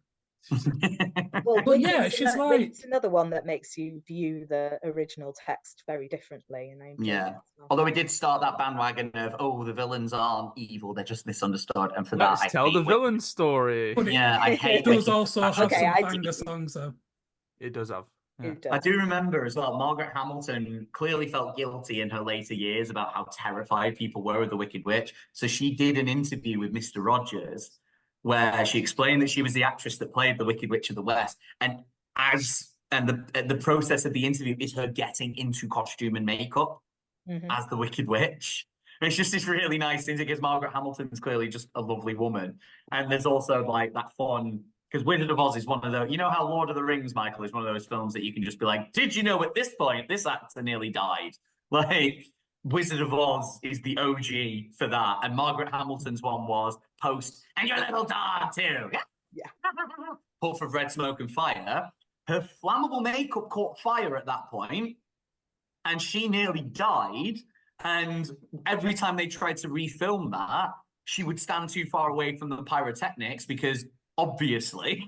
Well, But yeah, she's like, Wicked's another one that makes you view the original text very differently, and I enjoy yeah. that as well. Although we did start that bandwagon of, oh, the villains aren't evil, they're just misunderstood. And for that, Let's I tell hate the Wicked. villain story. Yeah, I hate it does Wicked. also have Okay, some I banger songs, though. It does have. Yeah. Who does? I do remember as well, Margaret Hamilton clearly felt guilty in her later years about how terrified people were of the Wicked Witch. So she did an interview with Mr. Rogers where she explained that she was the actress that played the Wicked Witch of the West. And the process of the interview is her getting into costume and makeup as the Wicked Witch. It's just this really nice thing because Margaret Hamilton's clearly just a lovely woman. And there's also like that fun, because Wizard of Oz is one of those, you know how Lord of the Rings, Michael, is one of those films that you can just be like, did you know at this point, this actor nearly died? Like, Wizard of Oz is the OG for that. And Margaret Hamilton's one was post, and your little dog too. Yeah. Puff of Red Smoke and Fire. Her flammable makeup caught fire at that point, and she nearly died. And every time they tried to refilm that, she would stand too far away from the pyrotechnics because obviously.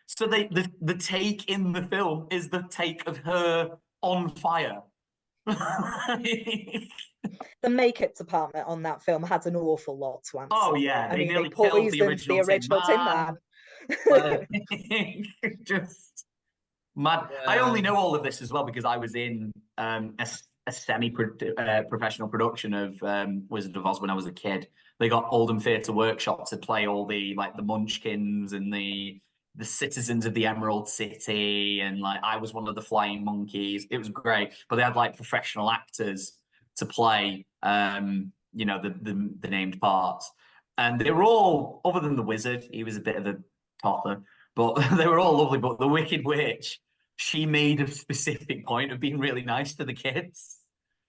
So the take in the film is the take of her on fire. The makeup department on that film has an awful lot to answer. Oh yeah, I mean, nearly they killed poisoned the original Tin Man. Just mad. I only know all of this as well because I was in a semi-professional production of Wizard of Oz when I was a kid. They got Oldham Theatre Workshop to play all the like the Munchkins and the citizens of the Emerald City, and like I was one of the flying monkeys. It was great, but they had like professional actors to play, you know, the named parts, and they were all, other than the wizard, he was a bit of a topper, but they were all lovely. But the Wicked Witch, she made a specific point of being really nice to the kids.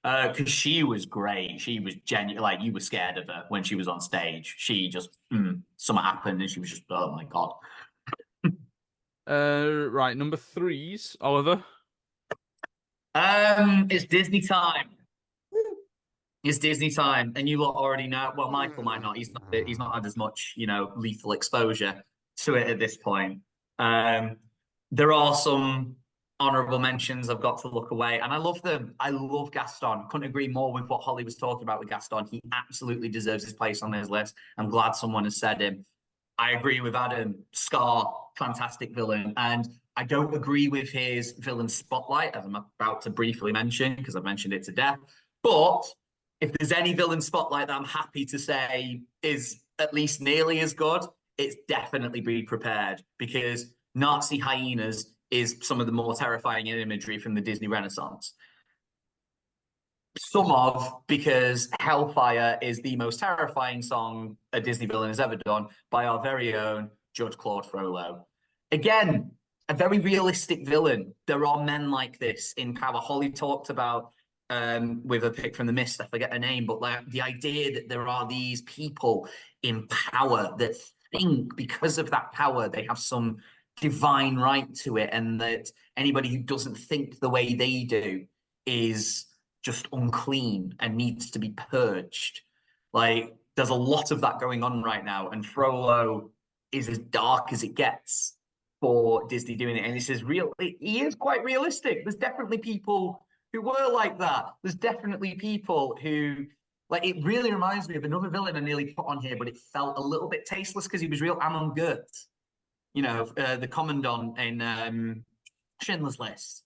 Because she was great. She was genuine. Like, you were scared of her when she was on stage. She just, something happened and she was just, oh my God. Right, number threes, Oliver. It's Disney time. It's Disney time. And you lot already know. Well, Michael might not. He's not had as much, you know, lethal exposure to it at this point. There are some honorable mentions. I've got to look away, and I love them. I love Gaston. Couldn't agree more with what Holly was talking about with Gaston. He absolutely deserves his place on this list. I'm glad someone has said him. I agree with Adam. Scar, fantastic villain, and I don't agree with his villain spotlight, as I'm about to briefly mention, because I've mentioned it to death. But if there's any villain spotlight that I'm happy to say is at least nearly as good, it's definitely Be Prepared, because Nazi hyenas is some of the more terrifying imagery from the Disney Renaissance. Some of, because Hellfire is the most terrifying song a Disney villain has ever done by our very own Judge Claude Frollo. Again, a very realistic villain. There are men like this in power. Holly talked about, with a pick from the mist, I forget her name, but like the idea that there are these people in power that think because of that power they have some divine right to it, and that anybody who doesn't think the way they do is just unclean and needs to be purged. Like, there's a lot of that going on right now, and Frollo is as dark as it gets for Disney doing it, and this is real. He is quite realistic. There's definitely people who were like that. There's definitely people who, like, it really reminds me of another villain I nearly put on here, but it felt a little bit tasteless because he was real Amon Gert, you know, the commandant in Schindler's List.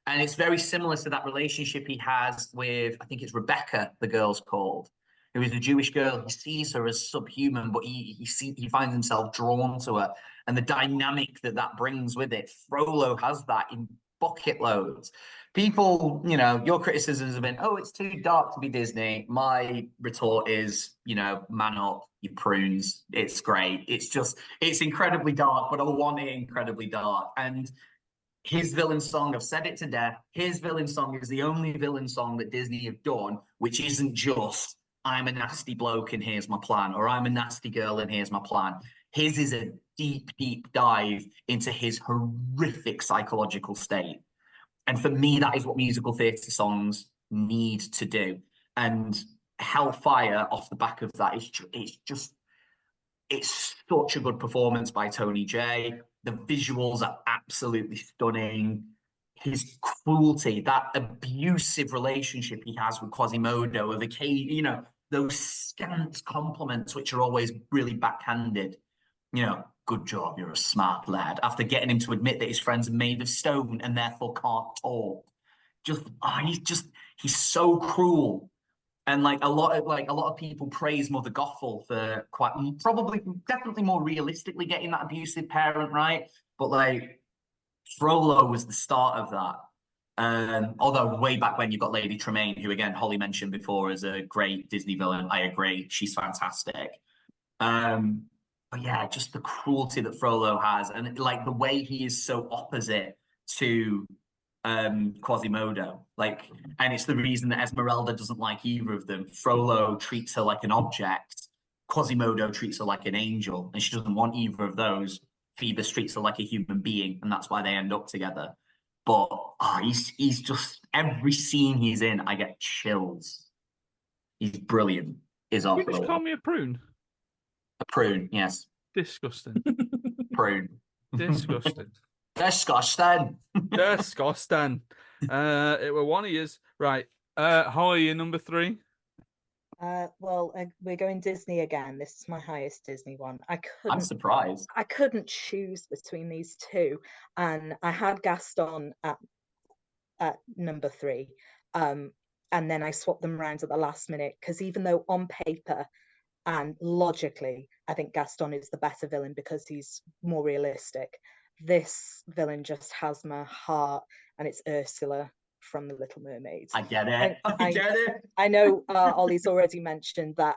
And it's very similar to that relationship he has with, I think it's Rebecca, the girl's called, who is a Jewish girl. He sees her as subhuman, but he finds himself drawn to her. And the dynamic that brings with it, Frollo has that in bucket loads. People, your criticisms have been, oh, it's too dark to be Disney. My retort is, man up, you prunes. It's great. It's incredibly dark, but I want it incredibly dark. And his villain song, I've said it to death, his villain song is the only villain song that Disney have done, which isn't just, I'm a nasty bloke and here's my plan, or I'm a nasty girl and here's my plan. His is a deep, deep dive into his horrific psychological state. And for me, that is what musical theatre songs need to do. And Hellfire, off the back of that, it's such a good performance by Tony J. The visuals are absolutely stunning. His cruelty, that abusive relationship he has with Quasimodo, of those scant compliments, which are always really backhanded. Good job, you're a smart lad. After getting him to admit that his friends are made of stone and therefore can't talk. He's so cruel. And a lot of people praise Mother Gothel for definitely more realistically getting that abusive parent right. But Frollo was the start of that. Although way back when you've got Lady Tremaine, who again Holly mentioned before as a great Disney villain. I agree, she's fantastic. But yeah, just the cruelty that Frollo has, and the way he is so opposite to Quasimodo, and it's the reason that Esmeralda doesn't like either of them. Frollo treats her like an object, Quasimodo treats her like an angel, and she doesn't want either of those. Phoebus treats her like a human being, and that's why they end up together. But he's just, every scene he's in, I get chills. He's brilliant. Is You just call me a prune? A prune, yes. Disgusting. Prune. Disgusting. Disgusting. Disgusting. It were one of yours. Right. Holly, your number 3? Well, we're going Disney again. This is my highest Disney one. I'm surprised. I couldn't choose between these two, and I had Gaston at number 3. And then I swapped them around at the last minute, because even though on paper and logically, I think Gaston is the better villain because he's more realistic, this villain just has my heart, and it's Ursula from The Little Mermaid. I get it. I get it. I know Ollie's already mentioned that,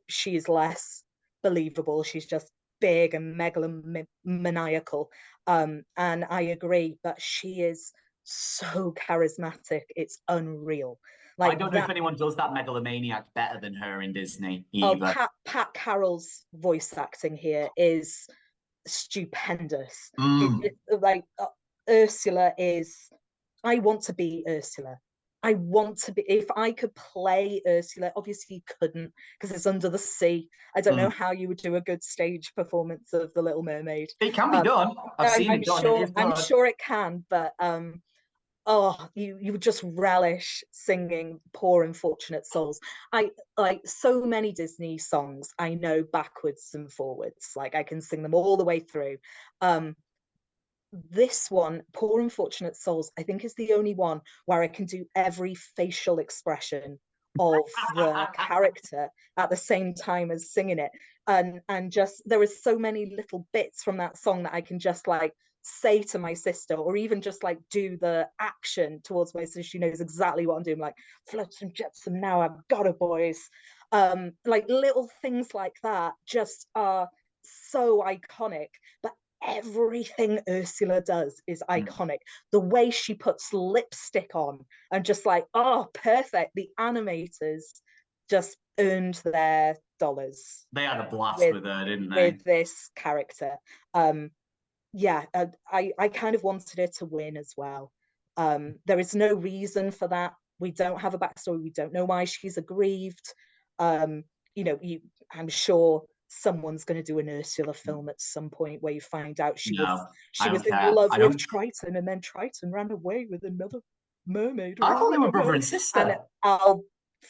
she is less believable. She's just big and megalomaniacal. And I agree, but she is so charismatic. It's unreal. I don't know if anyone does that megalomaniac better than her in Disney either. Pat Carroll's voice acting here is stupendous. Ursula is, I want to be Ursula. I want to be, if I could play Ursula, obviously you couldn't because it's under the sea. I don't know how you would do a good stage performance of The Little Mermaid. It can be done. I've seen it done. I'm sure it can, but you would just relish singing Poor Unfortunate Souls. I so many Disney songs I know backwards and forwards. I can sing them all the way through. This one, Poor Unfortunate Souls, I think is the only one where I can do every facial expression of the character at the same time as singing it. And just, there is so many little bits from that song that I can just say to my sister, or even just do the action towards my sister. She knows exactly what I'm doing, Flotsam Jetsam, now I've got her, boys. Little things like that just are so iconic. But everything Ursula does is iconic. The way she puts lipstick on and just perfect. The animators just earned their dollars. They had a blast with her, didn't they? With this character. I kind of wanted her to win as well. There is no reason for that. We don't have a backstory. We don't know why she's aggrieved. I'm sure someone's going to do an Ursula film at some point where you find out she was in love with Triton, and then Triton ran away with another mermaid. I thought they were brother and sister. And I'll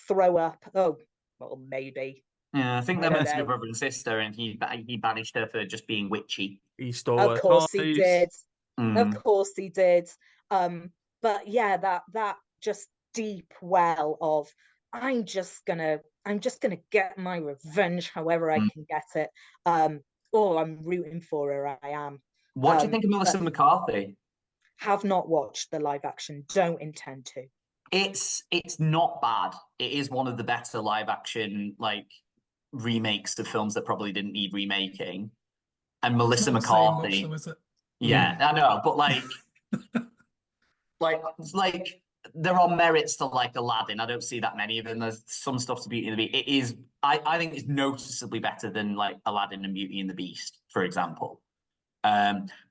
throw up. Oh, well, maybe. Yeah, I think they're meant to be brother and sister, and he banished her for just being witchy. He stole Of course he did. Of course he did. But but yeah, that just deep well of I'm just gonna get my revenge however I can get it. Oh, I'm rooting for her. I am. What do you think of But Melissa McCarthy? have not watched the live action. Don't intend to. It's not bad. It is one of the better live action like remakes of films that probably didn't need remaking. And It's Melissa not saying much, McCarthy, though, is it? yeah, I know, but like there are merits to like Aladdin. I don't see that many of them. There's some stuff to Beauty and the Beast. It is, I think it's noticeably better than like Aladdin and Beauty and the Beast, for example.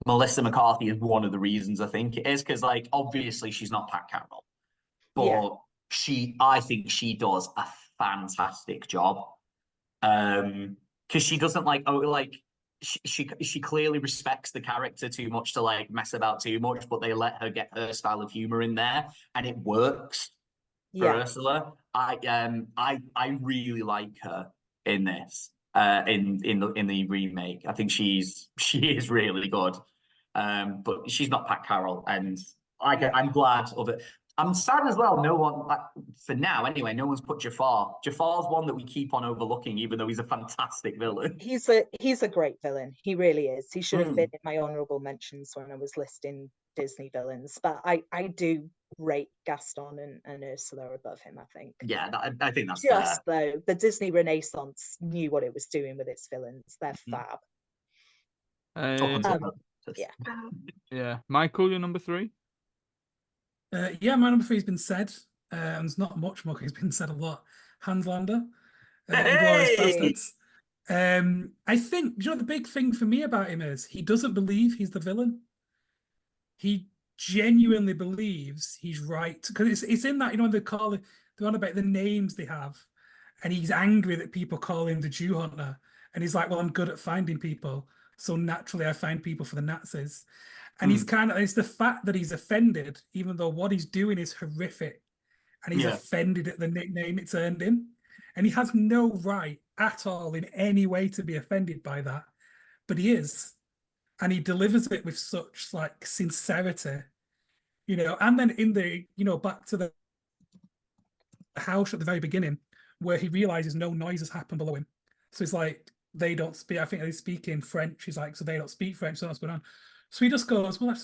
Melissa McCarthy is one of the reasons I think it is, because like obviously she's not Pat Carroll, Yeah. but I think she does a fantastic job. Because she doesn't she clearly respects the character too much to like mess about too much, but they let her get her style of humor in there, and it works for Yeah. Ursula. I really like her in this. In the remake, I think she is really good. But she's not Pat Carroll, and I'm glad of it. I'm sad as well. No one, for now anyway, no one's put Jafar. Jafar's one that we keep on overlooking, even though he's a fantastic villain. He's a great villain. He really is. He should have been in my honorable mentions when I was listing Disney villains. But I do rate Gaston and Ursula above him, I think. Yeah, I think that's just fair. though the Disney Renaissance knew what it was doing with its villains. They're fab. Yeah. Yeah. Michael, you're number 3? Yeah, my number 3 has been said. There's not much more. It's been said a lot. Hans Lander, Inglourious Bastards. I think, you know, the big thing for me about him is he doesn't believe he's the villain. He genuinely believes he's right, because it's in that, you know, they're on about the names they have, and he's angry that people call him the Jew hunter, and he's like, well, I'm good at finding people, so naturally I find people for the Nazis. And he's kind of, it's the fact that he's offended, even though what he's doing is horrific, and he's offended at the nickname it's earned him. And he has no right at all in any way to be offended by that. But he is. And he delivers it with such like sincerity, you know. And then in the, you know, back to the house at the very beginning, where he realizes no noise has happened below him. So it's like, they don't speak, I think they speak in French. He's like, so they don't speak French, so that's going on. So he just goes, well,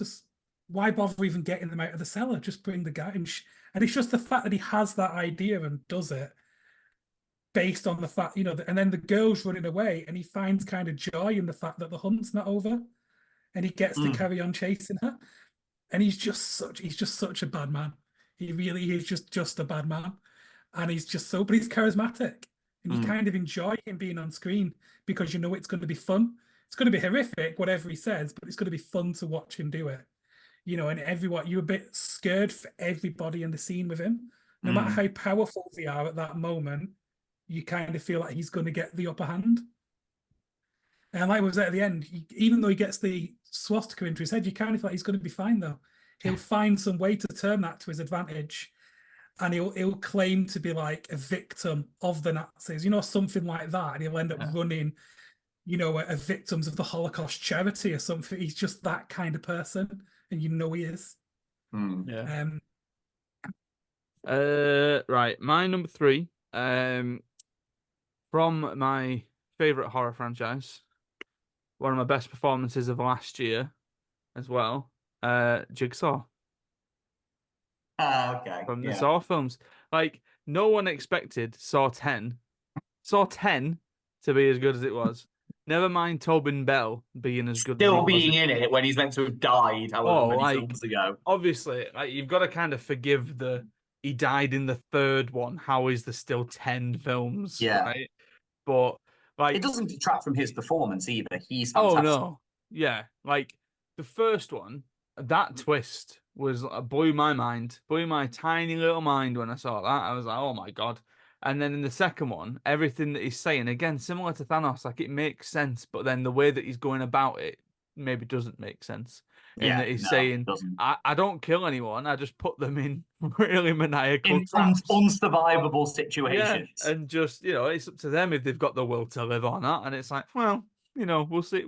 why bother even getting them out of the cellar? Just bring the guy in. And it's just the fact that he has that idea and does it based on the fact, you know, and then the girl's running away and he finds kind of joy in the fact that the hunt's not over and he gets to carry on chasing her. And he's just such a bad man. He really is just a bad man. And he's just but he's charismatic. And you kind of enjoy him being on screen because you know it's going to be fun. It's going to be horrific, whatever he says, but it's going to be fun to watch him do it. You know, and you're a bit scared for everybody in the scene with him. No matter how powerful they are at that moment, you kind of feel like he's going to get the upper hand. And like was at the end, even though he gets the swastika into his head, you kind of feel like he's going to be fine, though. He'll find some way to turn that to his advantage. And he'll claim to be like a victim of the Nazis, you know, something like that. And he'll end up running, you know, a victims of the Holocaust charity or something. He's just that kind of person, and you know he is. Yeah. Right, my number 3. From my favorite horror franchise, one of my best performances of last year, as well. Jigsaw. Okay. From the Saw films. Like, no one expected Saw 10 to be as good as it was. Never mind Tobin Bell being as good as he Still was. being in it when he's meant to have died however many films ago. Obviously, like, you've got to kind of forgive he died in the 3rd one. How is there still 10 films? Yeah. Right? But like, it doesn't detract from his performance either. He's fantastic. Oh no. Yeah. Like the first one, that twist was blew my mind, blew my tiny little mind when I saw that. I was like, oh my God. And then in the second one, everything that he's saying, again, similar to Thanos, like it makes sense, but then the way that he's going about it maybe doesn't make sense. In that he's saying, I don't kill anyone, I just put them in really maniacal traps. Unsurvivable situations. Yeah, and just, you know, it's up to them if they've got the will to live or not. And it's like, well, you know, we'll see.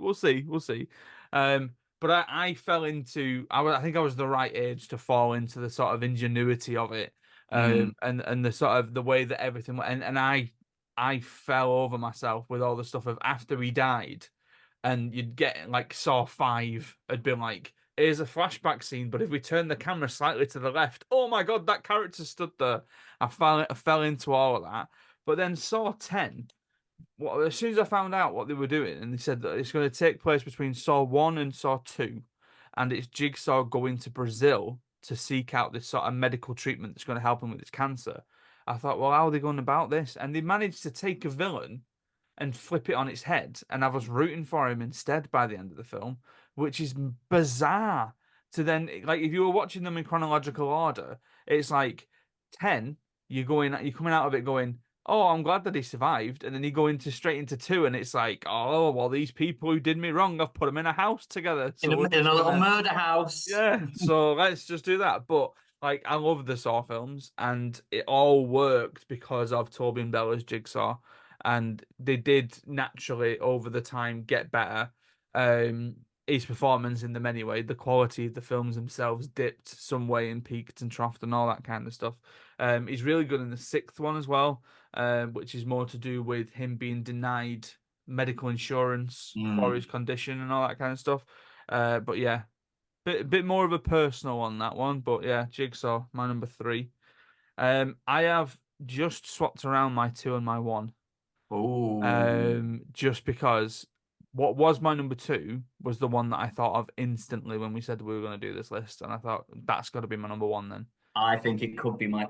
But but I fell into I think I was the right age to fall into the sort of ingenuity of it, and the sort of the way that everything went, and I fell over myself with all the stuff of after he died, and you'd get like Saw 5 had been like, here's a flashback scene, but if we turn the camera slightly to the left, oh my god, that character stood there. I fell into all of that, but then Saw 10. Well, as soon as I found out what they were doing, and they said that it's going to take place between Saw 1 and Saw 2, and it's Jigsaw going to Brazil to seek out this sort of medical treatment that's going to help him with his cancer. I thought, well, how are they going about this? And they managed to take a villain and flip it on its head, and I was rooting for him instead by the end of the film, which is bizarre. To then, like, if you were watching them in chronological order, it's like 10, you're coming out of it going, oh, I'm glad that he survived. And then you go into straight into 2, and it's like, oh, well, these people who did me wrong, I've put them in a house together. In So we're in just a little gonna, murder house. yeah, so let's just do that. But like, I love the Saw films, and it all worked because of Tobey and Bella's Jigsaw, and they did naturally over the time get better. Um, his performance in them anyway, the quality of the films themselves dipped some way and peaked and troughed and all that kind of stuff. He's really good in the sixth one as well, which is more to do with him being denied medical insurance for his condition and all that kind of stuff. But yeah, bit more of a personal on that one, but yeah, Jigsaw, my number 3. I have just swapped around my 2 and my 1. Oh, Just because what was my number 2 was the one that I thought of instantly when we said we were going to do this list, and I thought that's got to be my number 1 then. I think it could be my.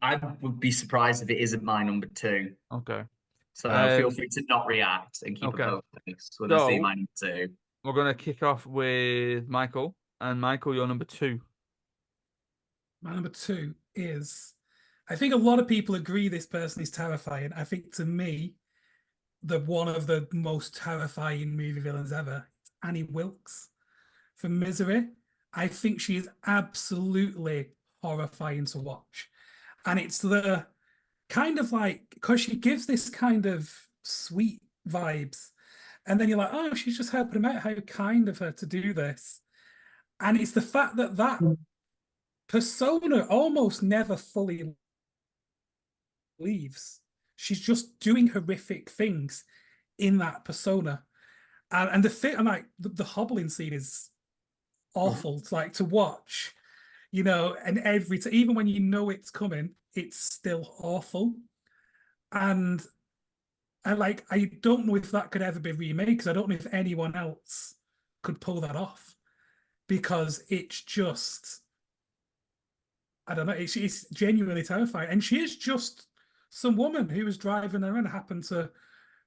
I would be surprised if it isn't my number 2. Okay. So feel free to not react and keep a Okay. poker face when I say So my number 2. we're gonna kick off with Michael, and Michael, your number 2. My number 2 is, I think a lot of people agree this person is terrifying. I think to me, the one of the most terrifying movie villains ever, Annie Wilkes from Misery. I think she is absolutely horrifying to watch. And it's the kind of like, because she gives this kind of sweet vibes. And then you're like, oh, she's just helping him out. How kind of her to do this. And it's the fact that that persona almost never fully leaves. She's just doing horrific things in that persona. And the thing, and like the hobbling scene is awful. It's like to watch, and even when you know it's coming, it's still awful. And I don't know if that could ever be remade, because I don't know if anyone else could pull that off, because it's just, I don't know, it's genuinely terrifying. And she is just some woman who was driving around and happened to,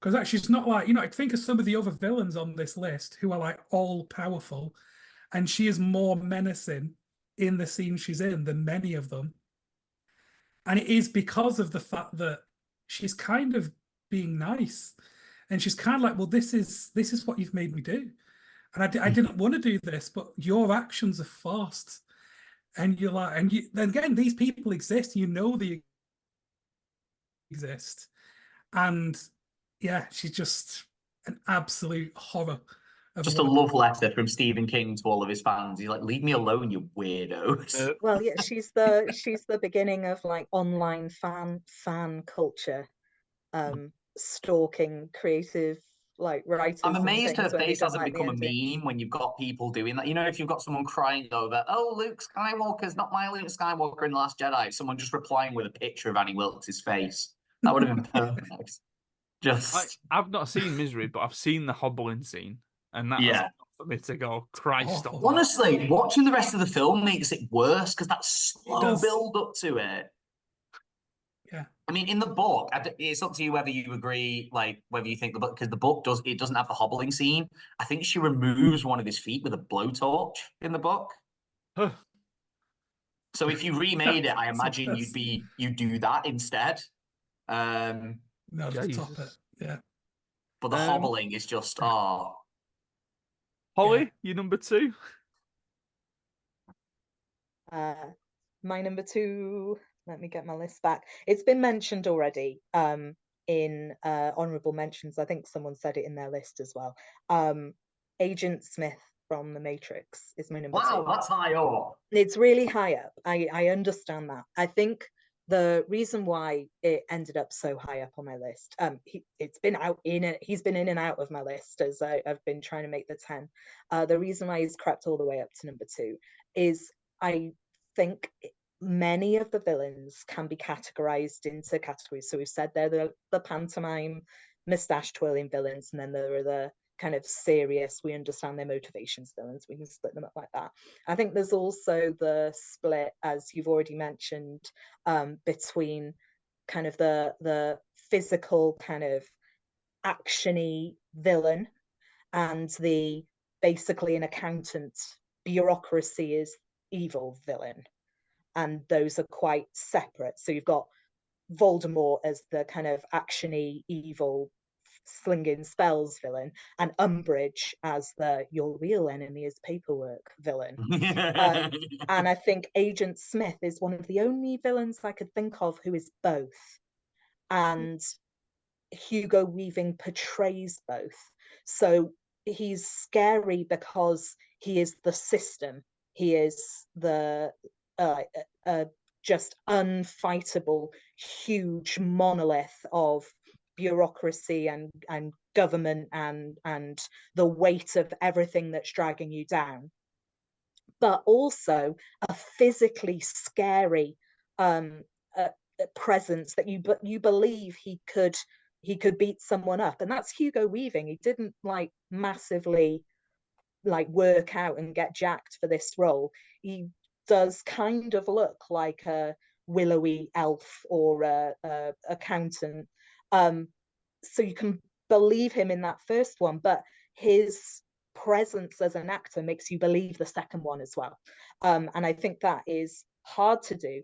because actually she's not like, I think of some of the other villains on this list who are like all powerful, and she is more menacing in the scene she's in than many of them. And it is because of the fact that she's kind of being nice, and she's kind of like, well, this is what you've made me do, and I didn't want to do this, but your actions are forced. And you're like, then again, these people exist, they exist. And yeah, she's just an absolute horror of Just a a love letter from Stephen King to all of his fans. He's like, leave me alone, you weirdos. Well, yeah, she's the beginning of like online fan culture, stalking creative like writers I'm and amazed her things when they face don't hasn't like the become a ending. meme when you've got people doing that. If you've got someone crying over, oh, Luke Skywalker's not my Luke Skywalker in The Last Jedi, someone just replying with a picture of Annie Wilkes' face. That would have been perfect. Just, I've not seen Misery, but I've seen the hobbling scene, and that has yeah. enough for me to go, Christ awful. almighty. Honestly, watching the rest of the film makes it worse because that It slow does. build up to it. Yeah. I mean, in the book, it's up to you whether you agree, like whether you think the book, because the book doesn't have the hobbling scene. I think she removes one of his feet with a blowtorch in the book. So if you remade it, I imagine you'd do that instead. No, to top it. Jesus. Yeah. But the hobbling is just Holly, Yeah. you number 2? My number 2, let me get my list back. It's been mentioned already in honorable mentions. I think someone said it in their list as well. Agent Smith from The Matrix is my number Wow, 2. that's high up. It's really high up. I understand that. I think the reason why it ended up so high up on my list, he's been in and out of my list as I've been trying to make the 10. The reason why he's crept all the way up to number 2 is I think many of the villains can be categorized into categories. So we've said they're the pantomime, mustache twirling villains, and then there are the kind of serious, we understand their motivations villains. We can split them up like that. I think there's also the split, as you've already mentioned, between kind of the physical kind of actiony villain and the basically an accountant, bureaucracy is evil villain, and those are quite separate. So you've got Voldemort as the kind of actiony evil slinging spells villain, and Umbridge as the your real enemy is paperwork villain. And I think Agent Smith is one of the only villains I could think of who is both. And Hugo Weaving portrays both. So he's scary because he is the system. He is the just unfightable, huge monolith of bureaucracy and government and the weight of everything that's dragging you down, but also a physically scary presence that you believe he could beat someone up. And that's Hugo Weaving. He didn't like massively like work out and get jacked for this role. He does kind of look like a willowy elf or a accountant, so you can believe him in that first one, but his presence as an actor makes you believe the second one as well. And I think that is hard to do.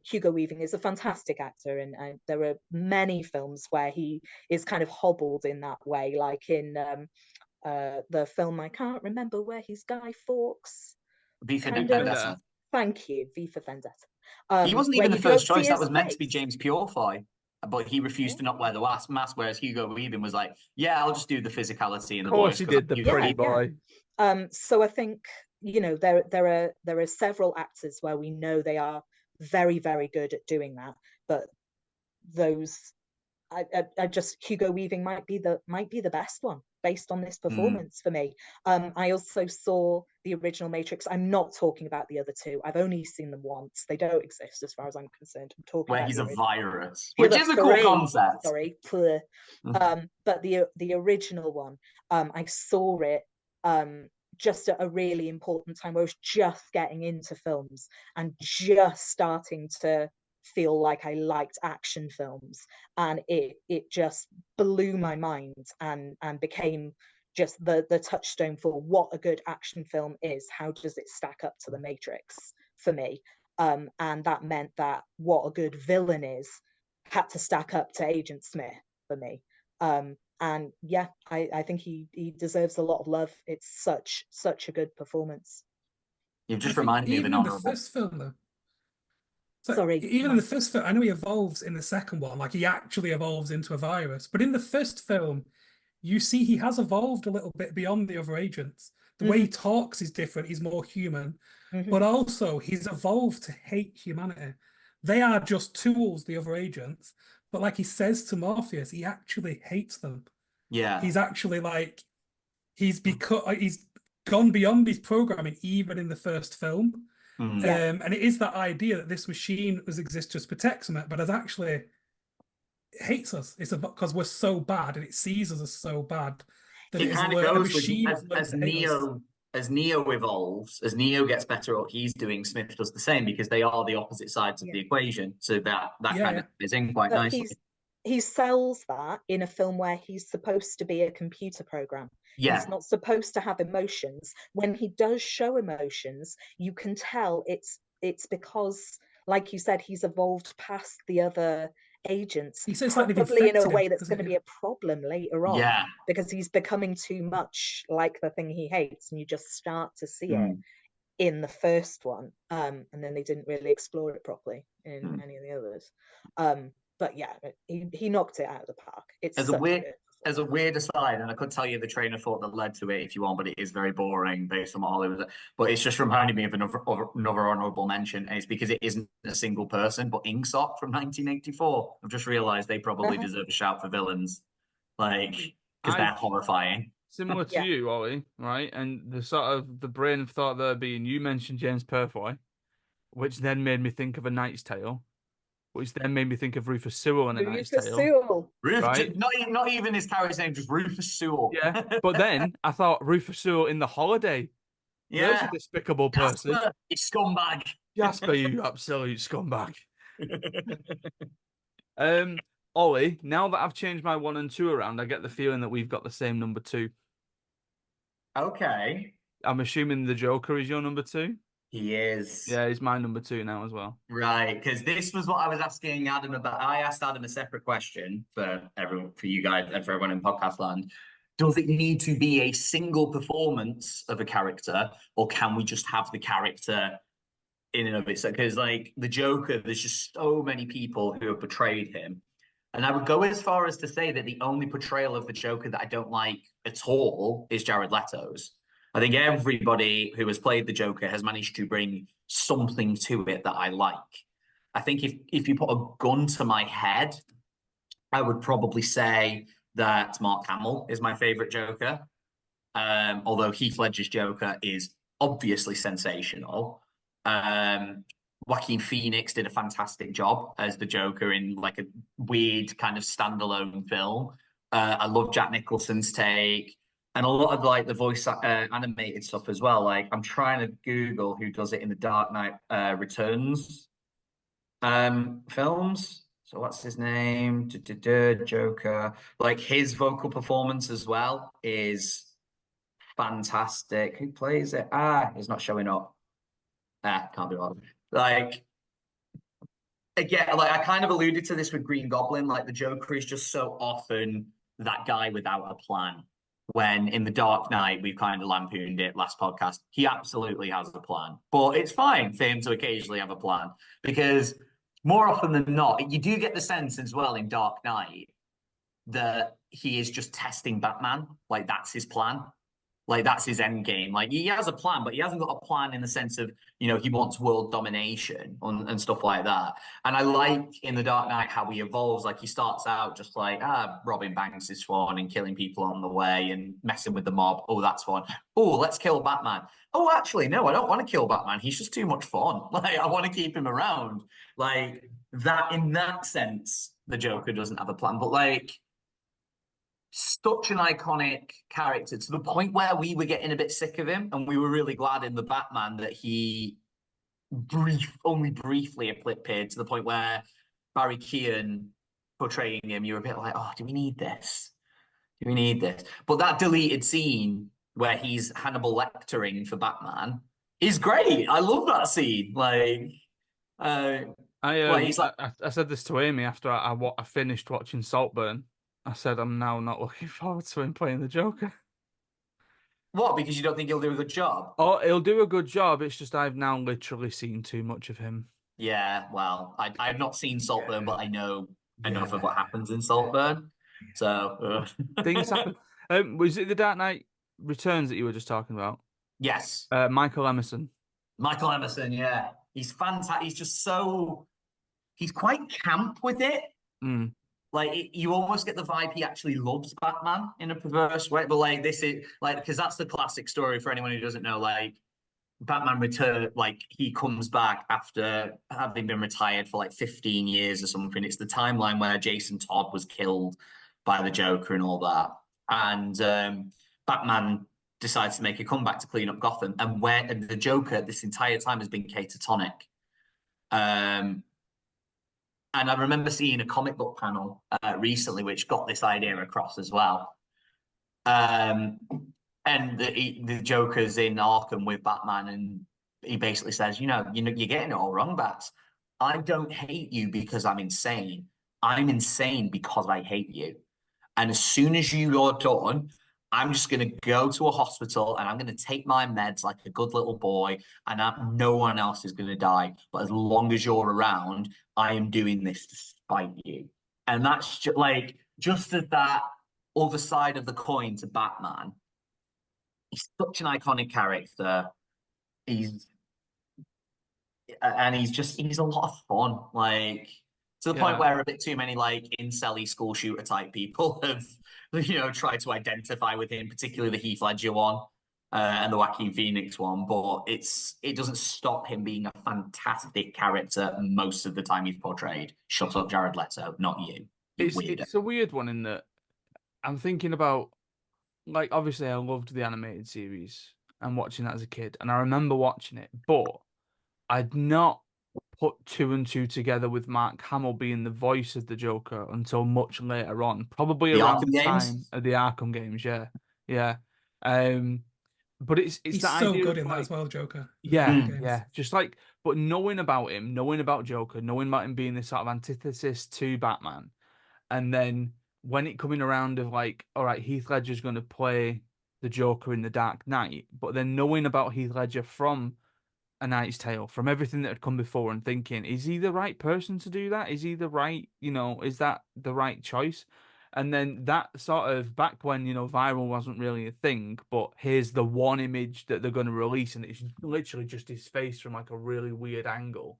Hugo Weaving is a fantastic actor, and there are many films where he is kind of hobbled in that way, like in the film I can't remember where he's Guy Fawkes. V for Vendetta. Thank you, V for Vendetta. He wasn't even the first choice. That was meant to be James Purefoy, but he refused to not wear the mask. Whereas Hugo Weaving was like, "Yeah, I'll just do the physicality and the voice." Of course, he did the pretty boy. So I think there are several actors where we know they are very, very good at doing that, but those I just Hugo Weaving might be the best one based on this performance for me. I also saw the original Matrix. I'm not talking about the other two. I've only seen them once. They don't exist as far as I'm concerned. I'm talking where about he's a virus, yeah, which is a cool concept. Sorry, but the original one, I saw it just at a really important time where I was just getting into films and just starting to feel like I liked action films, and it just blew my mind and became just the touchstone for what a good action film is. How does it stack up to The Matrix for me? And that meant that what a good villain is had to stack up to Agent Smith for me. And yeah, I think he deserves a lot of love. It's such a good performance. You've just reminded me of an honorable. The first film, though. So Sorry, even in the first film, I know he evolves in the second one, like he actually evolves into a virus. But in the first film, you see he has evolved a little bit beyond the other agents. The way he talks is different. He's more human, but also he's evolved to hate humanity. They are just tools, the other agents. But like he says to Morpheus, he actually hates them. Yeah. He's actually like, he's gone beyond his programming, even in the first film. And it is that idea that this machine exists just protects him, but it actually hates us. It's because we're so bad, and it sees us as so bad that it kind of goes with as Neo evolves, as Neo gets better at what he's doing, Smith does the same, because they are the opposite sides of the equation. So that kind of is in quite nicely. He sells that in a film where he's supposed to be a computer program. Yeah. He's not supposed to have emotions. When he does show emotions, you can tell it's because, like you said, he's evolved past the other agents. He says probably in a way that's going to be a problem later on. Yeah. Because he's becoming too much like the thing he hates, and you just start to see it in the first one. And then they didn't really explore it properly in any of the others. But yeah, he knocked it out of the park. It's as a weird aside, and I could tell you the train of thought that led to it if you want, but it is very boring based on what Hollywood. But it's just reminded me of another honourable mention, and it's because it isn't a single person, but Ingsoc from 1984. I've just realised they probably deserve a shout for villains, like because they're horrifying. Similar to you, Ollie, right? And the sort of the brain of thought there being you mentioned James Purfoy, which then made me think of A Knight's Tale, which then made me think of Rufus Sewell in A Knight's Rufus Tale. Sewell. Right? Not even his character's name, just Rufus Sewell. Yeah, but then I thought Rufus Sewell in The Holiday. There's a despicable person. Jasper, you scumbag. Jasper, you absolute scumbag. Ollie, now that I've changed my 1 and 2 around, I get the feeling that we've got the same number 2. Okay. I'm assuming the Joker is your number 2? He is. Yeah, he's my number 2 now as well. Right, because this was what I was asking Adam about. I asked Adam a separate question for everyone, for you guys, and for everyone in podcast land. Does it need to be a single performance of a character, or can we just have the character in and of itself? Because, like, the Joker, there's just so many people who have portrayed him. And I would go as far as to say that the only portrayal of the Joker that I don't like at all is Jared Leto's. I think everybody who has played the Joker has managed to bring something to it that I like. I think if you put a gun to my head, I would probably say that Mark Hamill is my favorite Joker. Although Heath Ledger's Joker is obviously sensational. Joaquin Phoenix did a fantastic job as the Joker in like a weird kind of standalone film. I love Jack Nicholson's take, and a lot of like the voice animated stuff as well. Like I'm trying to Google who does it in the Dark Knight Returns films. So what's his name? Joker. Like his vocal performance as well is fantastic. Who plays it? He's not showing up. Can't be bothered. Like, again, like I kind of alluded to this with Green Goblin. Like the Joker is just so often that guy without a plan. When in the Dark Knight, we've kind of lampooned it last podcast. He absolutely has a plan, but it's fine for him to occasionally have a plan because more often than not, you do get the sense as well in Dark Knight that he is just testing Batman. Like that's his plan. Like that's his end game. Like he has a plan, but he hasn't got a plan in the sense of, you know, he wants world domination and stuff like that. And I like in The Dark Knight how he evolves. Like he starts out just like, robbing banks is fun and killing people on the way and messing with the mob. Oh, that's fun. Oh, let's kill Batman. Oh, actually, no, I don't want to kill Batman. He's just too much fun. Like I want to keep him around. Like that, in that sense, the Joker doesn't have a plan. But like, such an iconic character to the point where we were getting a bit sick of him, and we were really glad in the Batman that he only briefly appeared, to the point where Barry Keoghan portraying him, you were a bit like, oh, do we need this? Do we need this? But that deleted scene where he's Hannibal Lectering for Batman is great. I love that scene. Like, I said this to Amy after I finished watching Saltburn. I said I'm now not looking forward to him playing the Joker. What? Because you don't think he'll do a good job? Oh, he'll do a good job. It's just I've now literally seen too much of him. Yeah, well, I've not seen Saltburn, but I know enough of what happens in Saltburn. So things happen. Was it the Dark Knight Returns that you were just talking about? Yes. Michael Emerson. Michael Emerson, yeah. He's fantastic. He's just he's quite camp with it. Mm. Like you almost get the vibe he actually loves Batman in a perverse way. But like this is like, because that's the classic story for anyone who doesn't know. Like Batman Return, like he comes back after having been retired for like 15 years or something. It's the timeline where Jason Todd was killed by the Joker and all that. And Batman decides to make a comeback to clean up Gotham. And the Joker this entire time has been catatonic. And I remember seeing a comic book panel recently, which got this idea across as well. And the Joker's in Arkham with Batman, and he basically says, you're getting it all wrong, Bats. I don't hate you because I'm insane. I'm insane because I hate you. And as soon as you're done, I'm just going to go to a hospital and I'm going to take my meds like a good little boy, and no one else is going to die. But as long as you're around, I am doing this to spite you. And that's just as that other side of the coin to Batman. He's such an iconic character. He's he's a lot of fun. Like to the point where a bit too many like incel-y school shooter type people have tried to identify with him, particularly the Heath Ledger one and the Joaquin Phoenix one. But it doesn't stop him being a fantastic character most of the time he's portrayed. Shut up, Jared Leto, not you. It's a weird one in that I'm thinking about, like, obviously I loved the animated series and watching that as a kid, and I remember watching it, but I'd not put two and two together with Mark Hamill being the voice of the Joker until much later on, probably The around Arkham the games? time of the Arkham games. Yeah, yeah. But it's He's that so idea good of in that like, as well, Joker. yeah, Mm. yeah, just like, but knowing about him, knowing about Joker, knowing about him being this sort of antithesis to Batman, and then when it coming around of like, all right, Heath Ledger's going to play the Joker in The Dark Knight, but then knowing about Heath Ledger from A Knight's Tale, from everything that had come before, and thinking, is he the right person to do that? Is he the right, is that the right choice? And then that sort of back when, viral wasn't really a thing, but here's the one image that they're going to release, and it's literally just his face from like a really weird angle.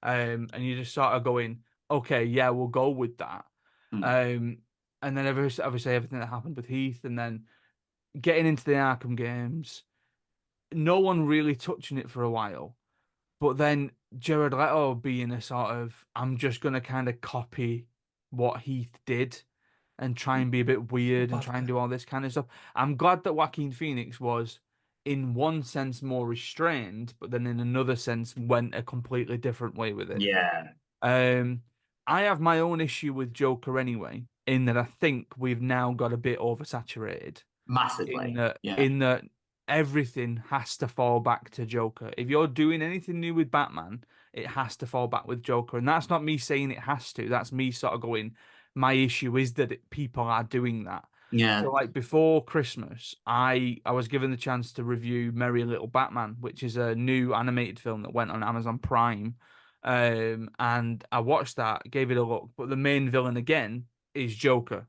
And you're just sort of going, okay, yeah, we'll go with that. Mm. And then obviously everything that happened with Heath, and then getting into the Arkham games, no one really touching it for a while. But then Jared Leto being a sort of, I'm just going to kind of copy what Heath did and try and be a bit weird and try and do all this kind of stuff. I'm glad that Joaquin Phoenix was, in one sense, more restrained, but then in another sense went a completely different way with it. Yeah. I have my own issue with Joker anyway, in that I think we've now got a bit oversaturated. Massively. In that everything has to fall back to Joker. If you're doing anything new with Batman, it has to fall back with Joker. And that's not me saying it has to. That's me sort of going, my issue is that people are doing that. Yeah. So like before Christmas, I was given the chance to review Merry Little Batman, which is a new animated film that went on Amazon Prime. And I watched that, gave it a look, but the main villain again is Joker.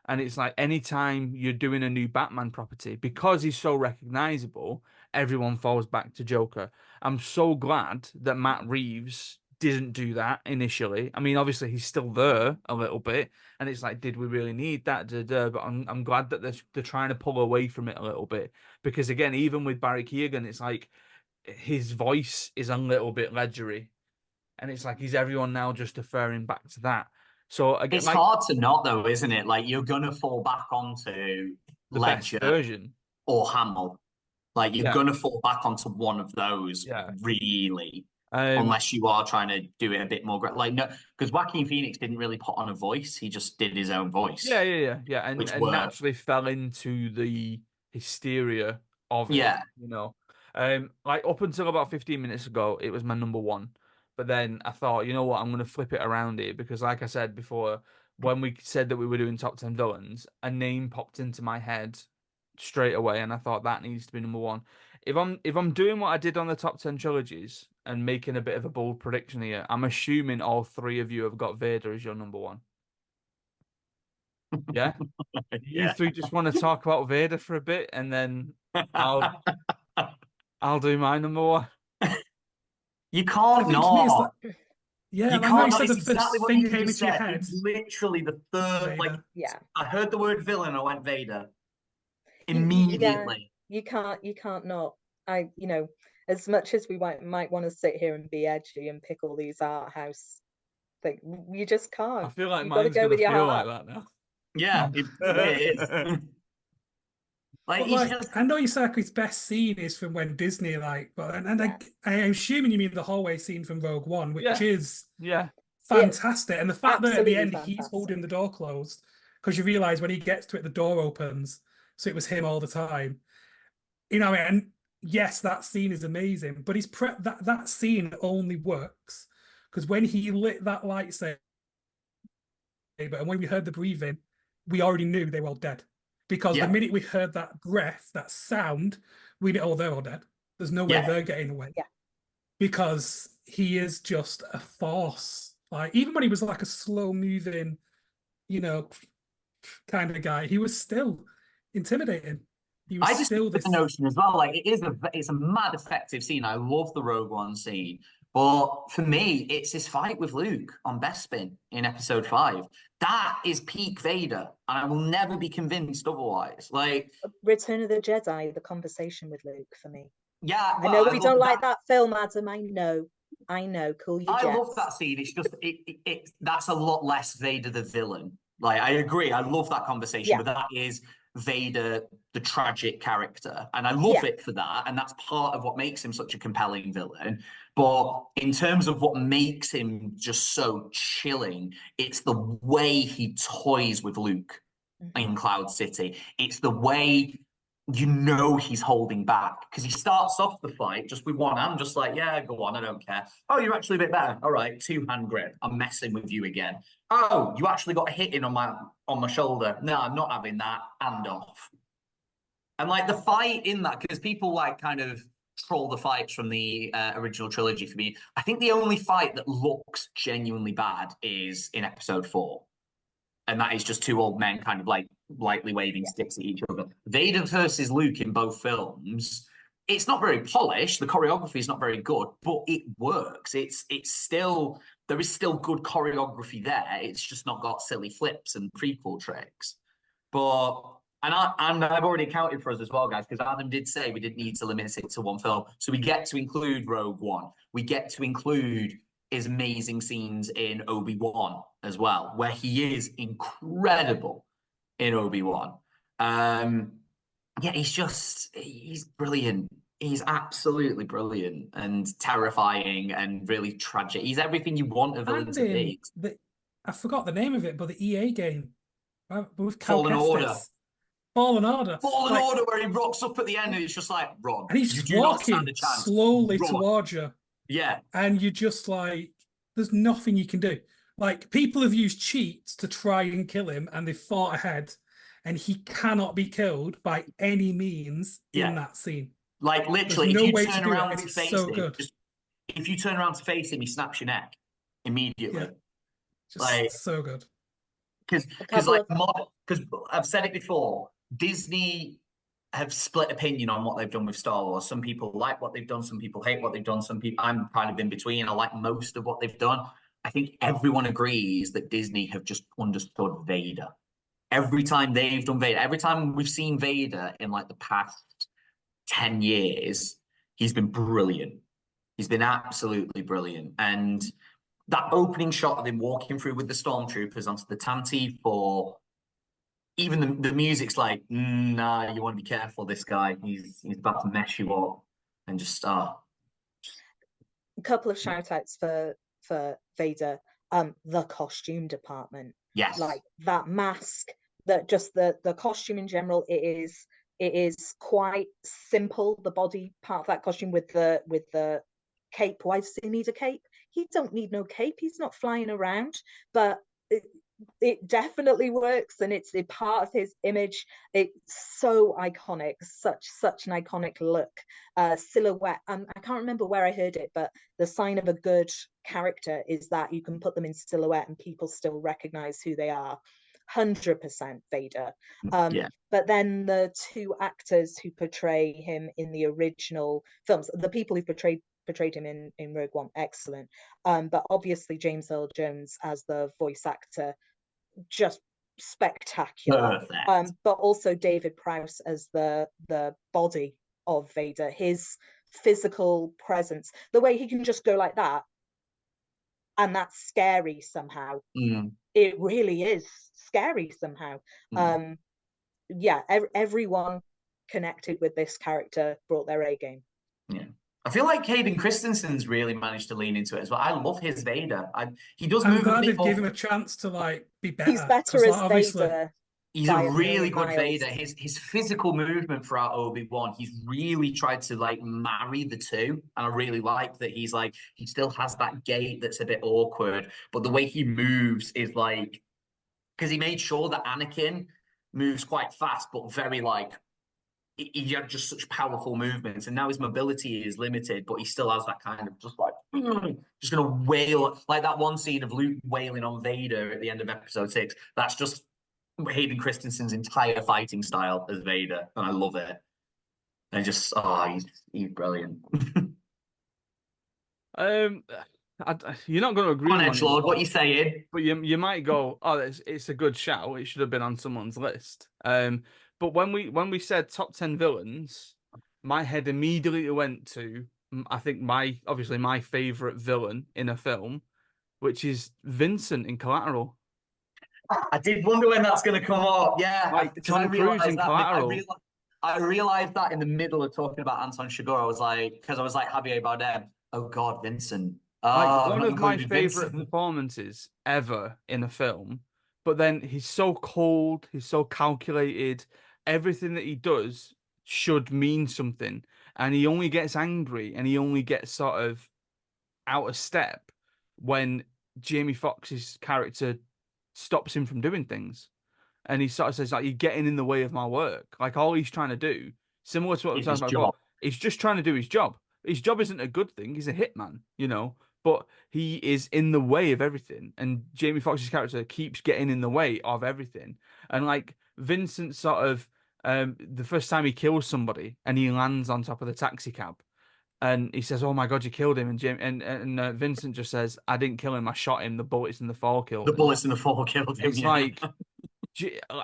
And it's like anytime you're doing a new Batman property, because he's so recognizable, everyone falls back to Joker. I'm so glad that Matt Reeves didn't do that initially. I mean, obviously he's still there a little bit, and it's like, did we really need that? But I'm glad that they're trying to pull away from it a little bit, because again, even with Barry Keoghan, it's like his voice is a little bit ledgery, and it's like, is everyone now just deferring back to that? So again, It's like, hard to not though, isn't it? Like you're gonna fall back onto the best Ledger version. or Hamill. Like you're Yeah. gonna fall back onto one of those, Yeah. really, Um, unless you are trying to do it a bit more like no, because Joaquin Phoenix didn't really put on a voice; he just did his own voice, yeah, and which worked. naturally fell into the hysteria of it, Yeah, Like up until about 15 minutes ago, it was my number one. But then I thought, you know what, I'm gonna flip it around here because, like I said before, when we said that we were doing top 10 villains, a name popped into my head straight away, and I thought that needs to be number one. If I'm doing what I did on the top 10 trilogies and making a bit of a bold prediction here, I'm assuming all three of you have got Vader as your number one. Yeah? You yeah. three just want to talk about Vader for a bit, and then I'll do my number one. You I can't think to me it's like, not. yeah, You like now can't you not. said It's the first exactly what thing you came just into your said. head. It's literally the third. Like Vader. Yeah. I heard the word villain, I went Vader Yeah, immediately. you can't not. As much as we might want to sit here and be edgy and pick all these art house things, you just I can't. feel like You've got to mine's go gonna with your feel like heart. that now. Yeah, the way it is. Like But he's like, just I know Yusaku's best scene is from when Disney, like, well, and Yeah. I'm assuming you mean the hallway scene from Rogue One, which Yeah. is Yeah. fantastic. And the fact that at the Absolutely end he's fantastic. holding the door closed, because you realize when he gets to it, the door opens. So it was him all the time. And yes, that scene is amazing, but that scene only works because when he lit that lightsaber and when we heard the breathing, we already knew they were all dead. Because the yeah, minute we heard that breath, that sound, we knew, oh, they're all dead. There's no way yeah. they're getting away. Yeah. Because he is just a force. Like even when he was like a slow moving, you know, kind of guy, he was still intimidating. He was I just still think this. the notion as well, like it's a mad effective scene. I love the Rogue One scene, but for me, it's his fight with Luke on Bespin in Episode 5. That is peak Vader, and I will never be convinced otherwise. Like Return of the Jedi, the conversation with Luke for me. yeah, I know we don't like that. that film, Adam. I know. Cool your jets. I love that scene. It's just that's a lot less Vader the villain. Like I agree, I love that conversation, but that is Vader the tragic character, and I love it for that, and that's part of what makes him such a compelling villain. But in terms of what makes him just so chilling, it's the way he toys with Luke in Cloud City. It's the way you know he's holding back because he starts off the fight just with one hand, just like, yeah, go on, I don't care. Oh, you're actually a bit better. All right, two-hand grip. I'm messing with you again. Oh, you actually got a hit in on my shoulder. No, I'm not having that. Hand off. And like the fight in that, because people like kind of troll the fights from the original trilogy for me. I think the only fight that looks genuinely bad is in Episode 4. And that is just two old men kind of like lightly waving sticks at each other. Vader versus Luke in both films, it's not very polished. The choreography is not very good, but it works. It's still, there is still good choreography there. It's just not got silly flips and prequel tricks. But and I've already accounted for us as well, guys, because Adam did say we didn't need to limit it to one film. So we get to include Rogue One. We get to include his amazing scenes in Obi-Wan as well, where he is incredible in Obi-Wan. Yeah, he's brilliant. He's absolutely brilliant and terrifying and really tragic. He's everything you want a villain to be. I forgot the name of it, but the EA game with Cal Fallen Order. Kestis. Fallen Order. Fallen Order, where he rocks up at the end and it's just like, Ron, and he's you just do not stand walking a chance. slowly Ron. towards you. Yeah. And you're just like, there's nothing you can do. Like, people have used cheats to try and kill him, and they've fought ahead, and he cannot be killed by any means in that scene. Like, literally, there's no if way you turn around to face so him, good. if you turn around to face him, he snaps your neck immediately. Yeah. Just like, so good. Because I've said it before, Disney have split opinion on what they've done with Star Wars. Some people like what they've done, some people hate what they've done, some people, I'm kind of in between. I like most of what they've done. I think everyone agrees that Disney have just understood Vader. Every time they've done Vader, every time we've seen Vader in like the past 10 years, he's been brilliant. He's been absolutely brilliant. And that opening shot of him walking through with the stormtroopers onto the Tantive 4, even the music's like, nah, you want to be careful, this guy. He's about to mess you up. And just start. A couple of shout outs for Vader. The costume department. Yes. Like that mask, that just the costume in general, it is quite simple. The body part of that costume with the cape. Why does he need a cape? He don't need no cape. He's not flying around, but it definitely works, and it's a part of his image. It's so iconic, such an iconic look. Silhouette. I can't remember where I heard it, but the sign of a good character is that you can put them in silhouette and people still recognize who they are. 100% Vader. But then the two actors who portray him in the original films, the people who portrayed him in Rogue One, excellent. But obviously James Earl Jones as the voice actor, just spectacular. But also David Prowse as the body of Vader, his physical presence, the way he can just go like that, and that's scary somehow. It really is scary somehow. Everyone connected with this character brought their A game. Yeah. I feel like Hayden Christensen's really managed to lean into it as well. I love his Vader. He does move. I'm glad they've given him a chance to like be better. He's better as Vader. He's a really good Vader. His physical movement throughout Obi-Wan, he's really tried to like marry the two. And I really like that he still has that gait that's a bit awkward, but the way he moves is like, because he made sure that Anakin moves quite fast, but very like, he had just such powerful movements, and now his mobility is limited, but he still has that kind of just like, just gonna wail, like that one scene of Luke wailing on Vader at the end of Episode 6. That's just Hayden Christensen's entire fighting style as Vader, and I love it. And just, oh, he's brilliant. Um, you're not going to agree Come with on, me, Edgelord, what you saying? but you might go, oh, it's a good shout. It should have been on someone's list. But when we said top 10 villains, my head immediately went to I think obviously my favorite villain in a film, which is Vincent in Collateral. I did wonder when that's going to come up. Yeah, Like because I Tom Cruise in realized that. Collateral. I realized that in the middle of talking about Anton Chigurh. I was like, because I was like Javier Bardem. Oh God, Vincent. Like Oh, I've one not of my included favorite Vincent. performances ever in a film. But then he's so cold, he's so calculated. Everything that he does should mean something. And he only gets angry and he only gets sort of out of step when Jamie Foxx's character stops him from doing things. And he sort of says, like, you're getting in the way of my work. Like all he's trying to do, similar to what we were It's talking his about before, job. he's just trying to do his job. His job isn't a good thing. He's a hitman, but he is in the way of everything. And Jamie Foxx's character keeps getting in the way of everything. And like Vincent sort of the first time he kills somebody and he lands on top of the taxi cab and he says, "Oh my God, you killed him!" And Vincent just says, "I didn't kill him. I shot him. The bullets in the fall killed The him." bullets in the fall killed him. It's Yeah. like,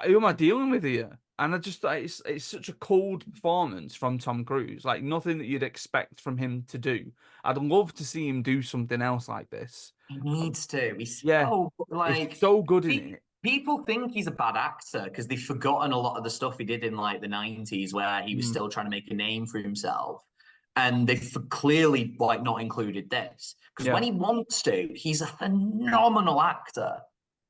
who am I dealing with here? And I just, it's such a cold performance from Tom Cruise, like nothing that you'd expect from him to do. I'd love to see him do something else like this. He needs to. He's Yeah, so it's like so good in it. people think he's a bad actor because they've forgotten a lot of the stuff he did in like the 90s where he was Mm. still trying to make a name for himself. And they've clearly like not included this. Because Yeah, when he wants to, he's a phenomenal actor.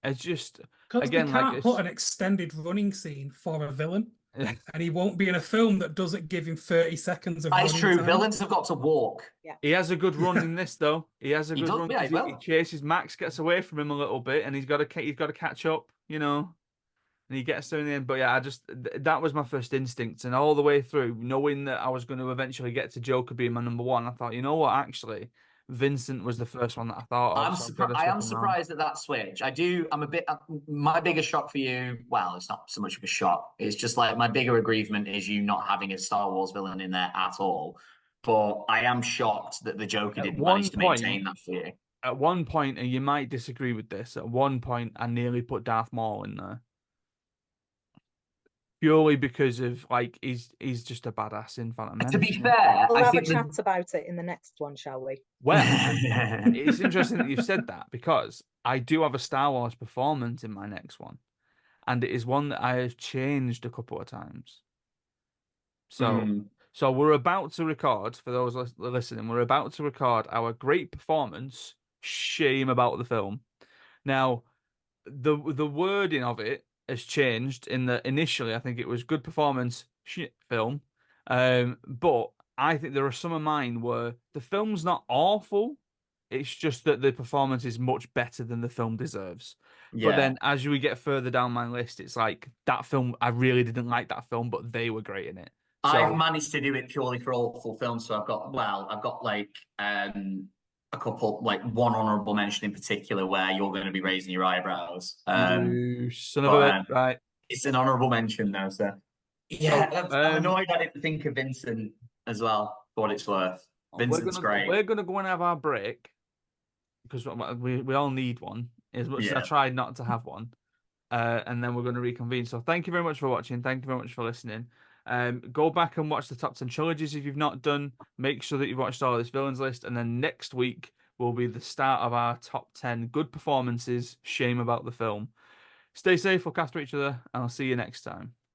it's just Because they again like can't put an extended running scene for a villain, and he won't be in a film that doesn't give him 30 seconds of That is running true. time. Villains have got to walk. He has a good run in this though. He has a He good does, run yeah, because he he will. chases Max, gets away from him a little bit, and he's got to catch up, and he gets there in the end. But yeah, that was my first instinct, and all the way through, knowing that I was going to eventually get to Joker being my number one, I thought, you know what, actually, Vincent was the first one that I thought of, so I've got to I swap am him around. surprised at that switch. I'm a bit. My biggest shock for you. Well, it's not so much of a shock. It's just like my bigger aggrievement is you not having a Star Wars villain in there at all. But I am shocked that the Joker At didn't one manage to point, maintain that for you. and you might disagree with this, at one point I nearly put Darth Maul in there. Purely because of like he's just a badass in Phantom To be Menace. fair, We'll I have a think chat about it in the next one, shall we? Well, it's interesting that you've said that because I do have a Star Wars performance in my next one, and it is one that I have changed a couple of times. So, Mm, so we're about to record for those listening. We're about to record our great performance. Shame about the film. Now, the wording of it has changed in that initially I think it was good performance shit film, but I think there are some of mine where the film's not awful, it's just that the performance is much better than the film deserves. But yeah. then as we get further down my list, it's like that film, I really didn't like that film, but they were great in it. I've So managed to do it purely for awful films. So I've got like a couple, like one honorable mention in particular where you're going to be raising your eyebrows. you son of a But bit, right? it's an honorable mention though, so yeah, I'm annoyed I didn't think of Vincent as well, for what it's worth. Vincent's great. We're gonna go and have our break because we all need one. As much as I Yeah. tried not to have one, and then we're going to reconvene. So thank you very much for watching. Thank you very much for listening. Go back and watch the top 10 trilogies if you've not done. Make sure that you've watched all this villains list, and then next week will be the start of our top 10 good performances. Shame about the film. Stay safe. Look after each other, and I'll see you next time.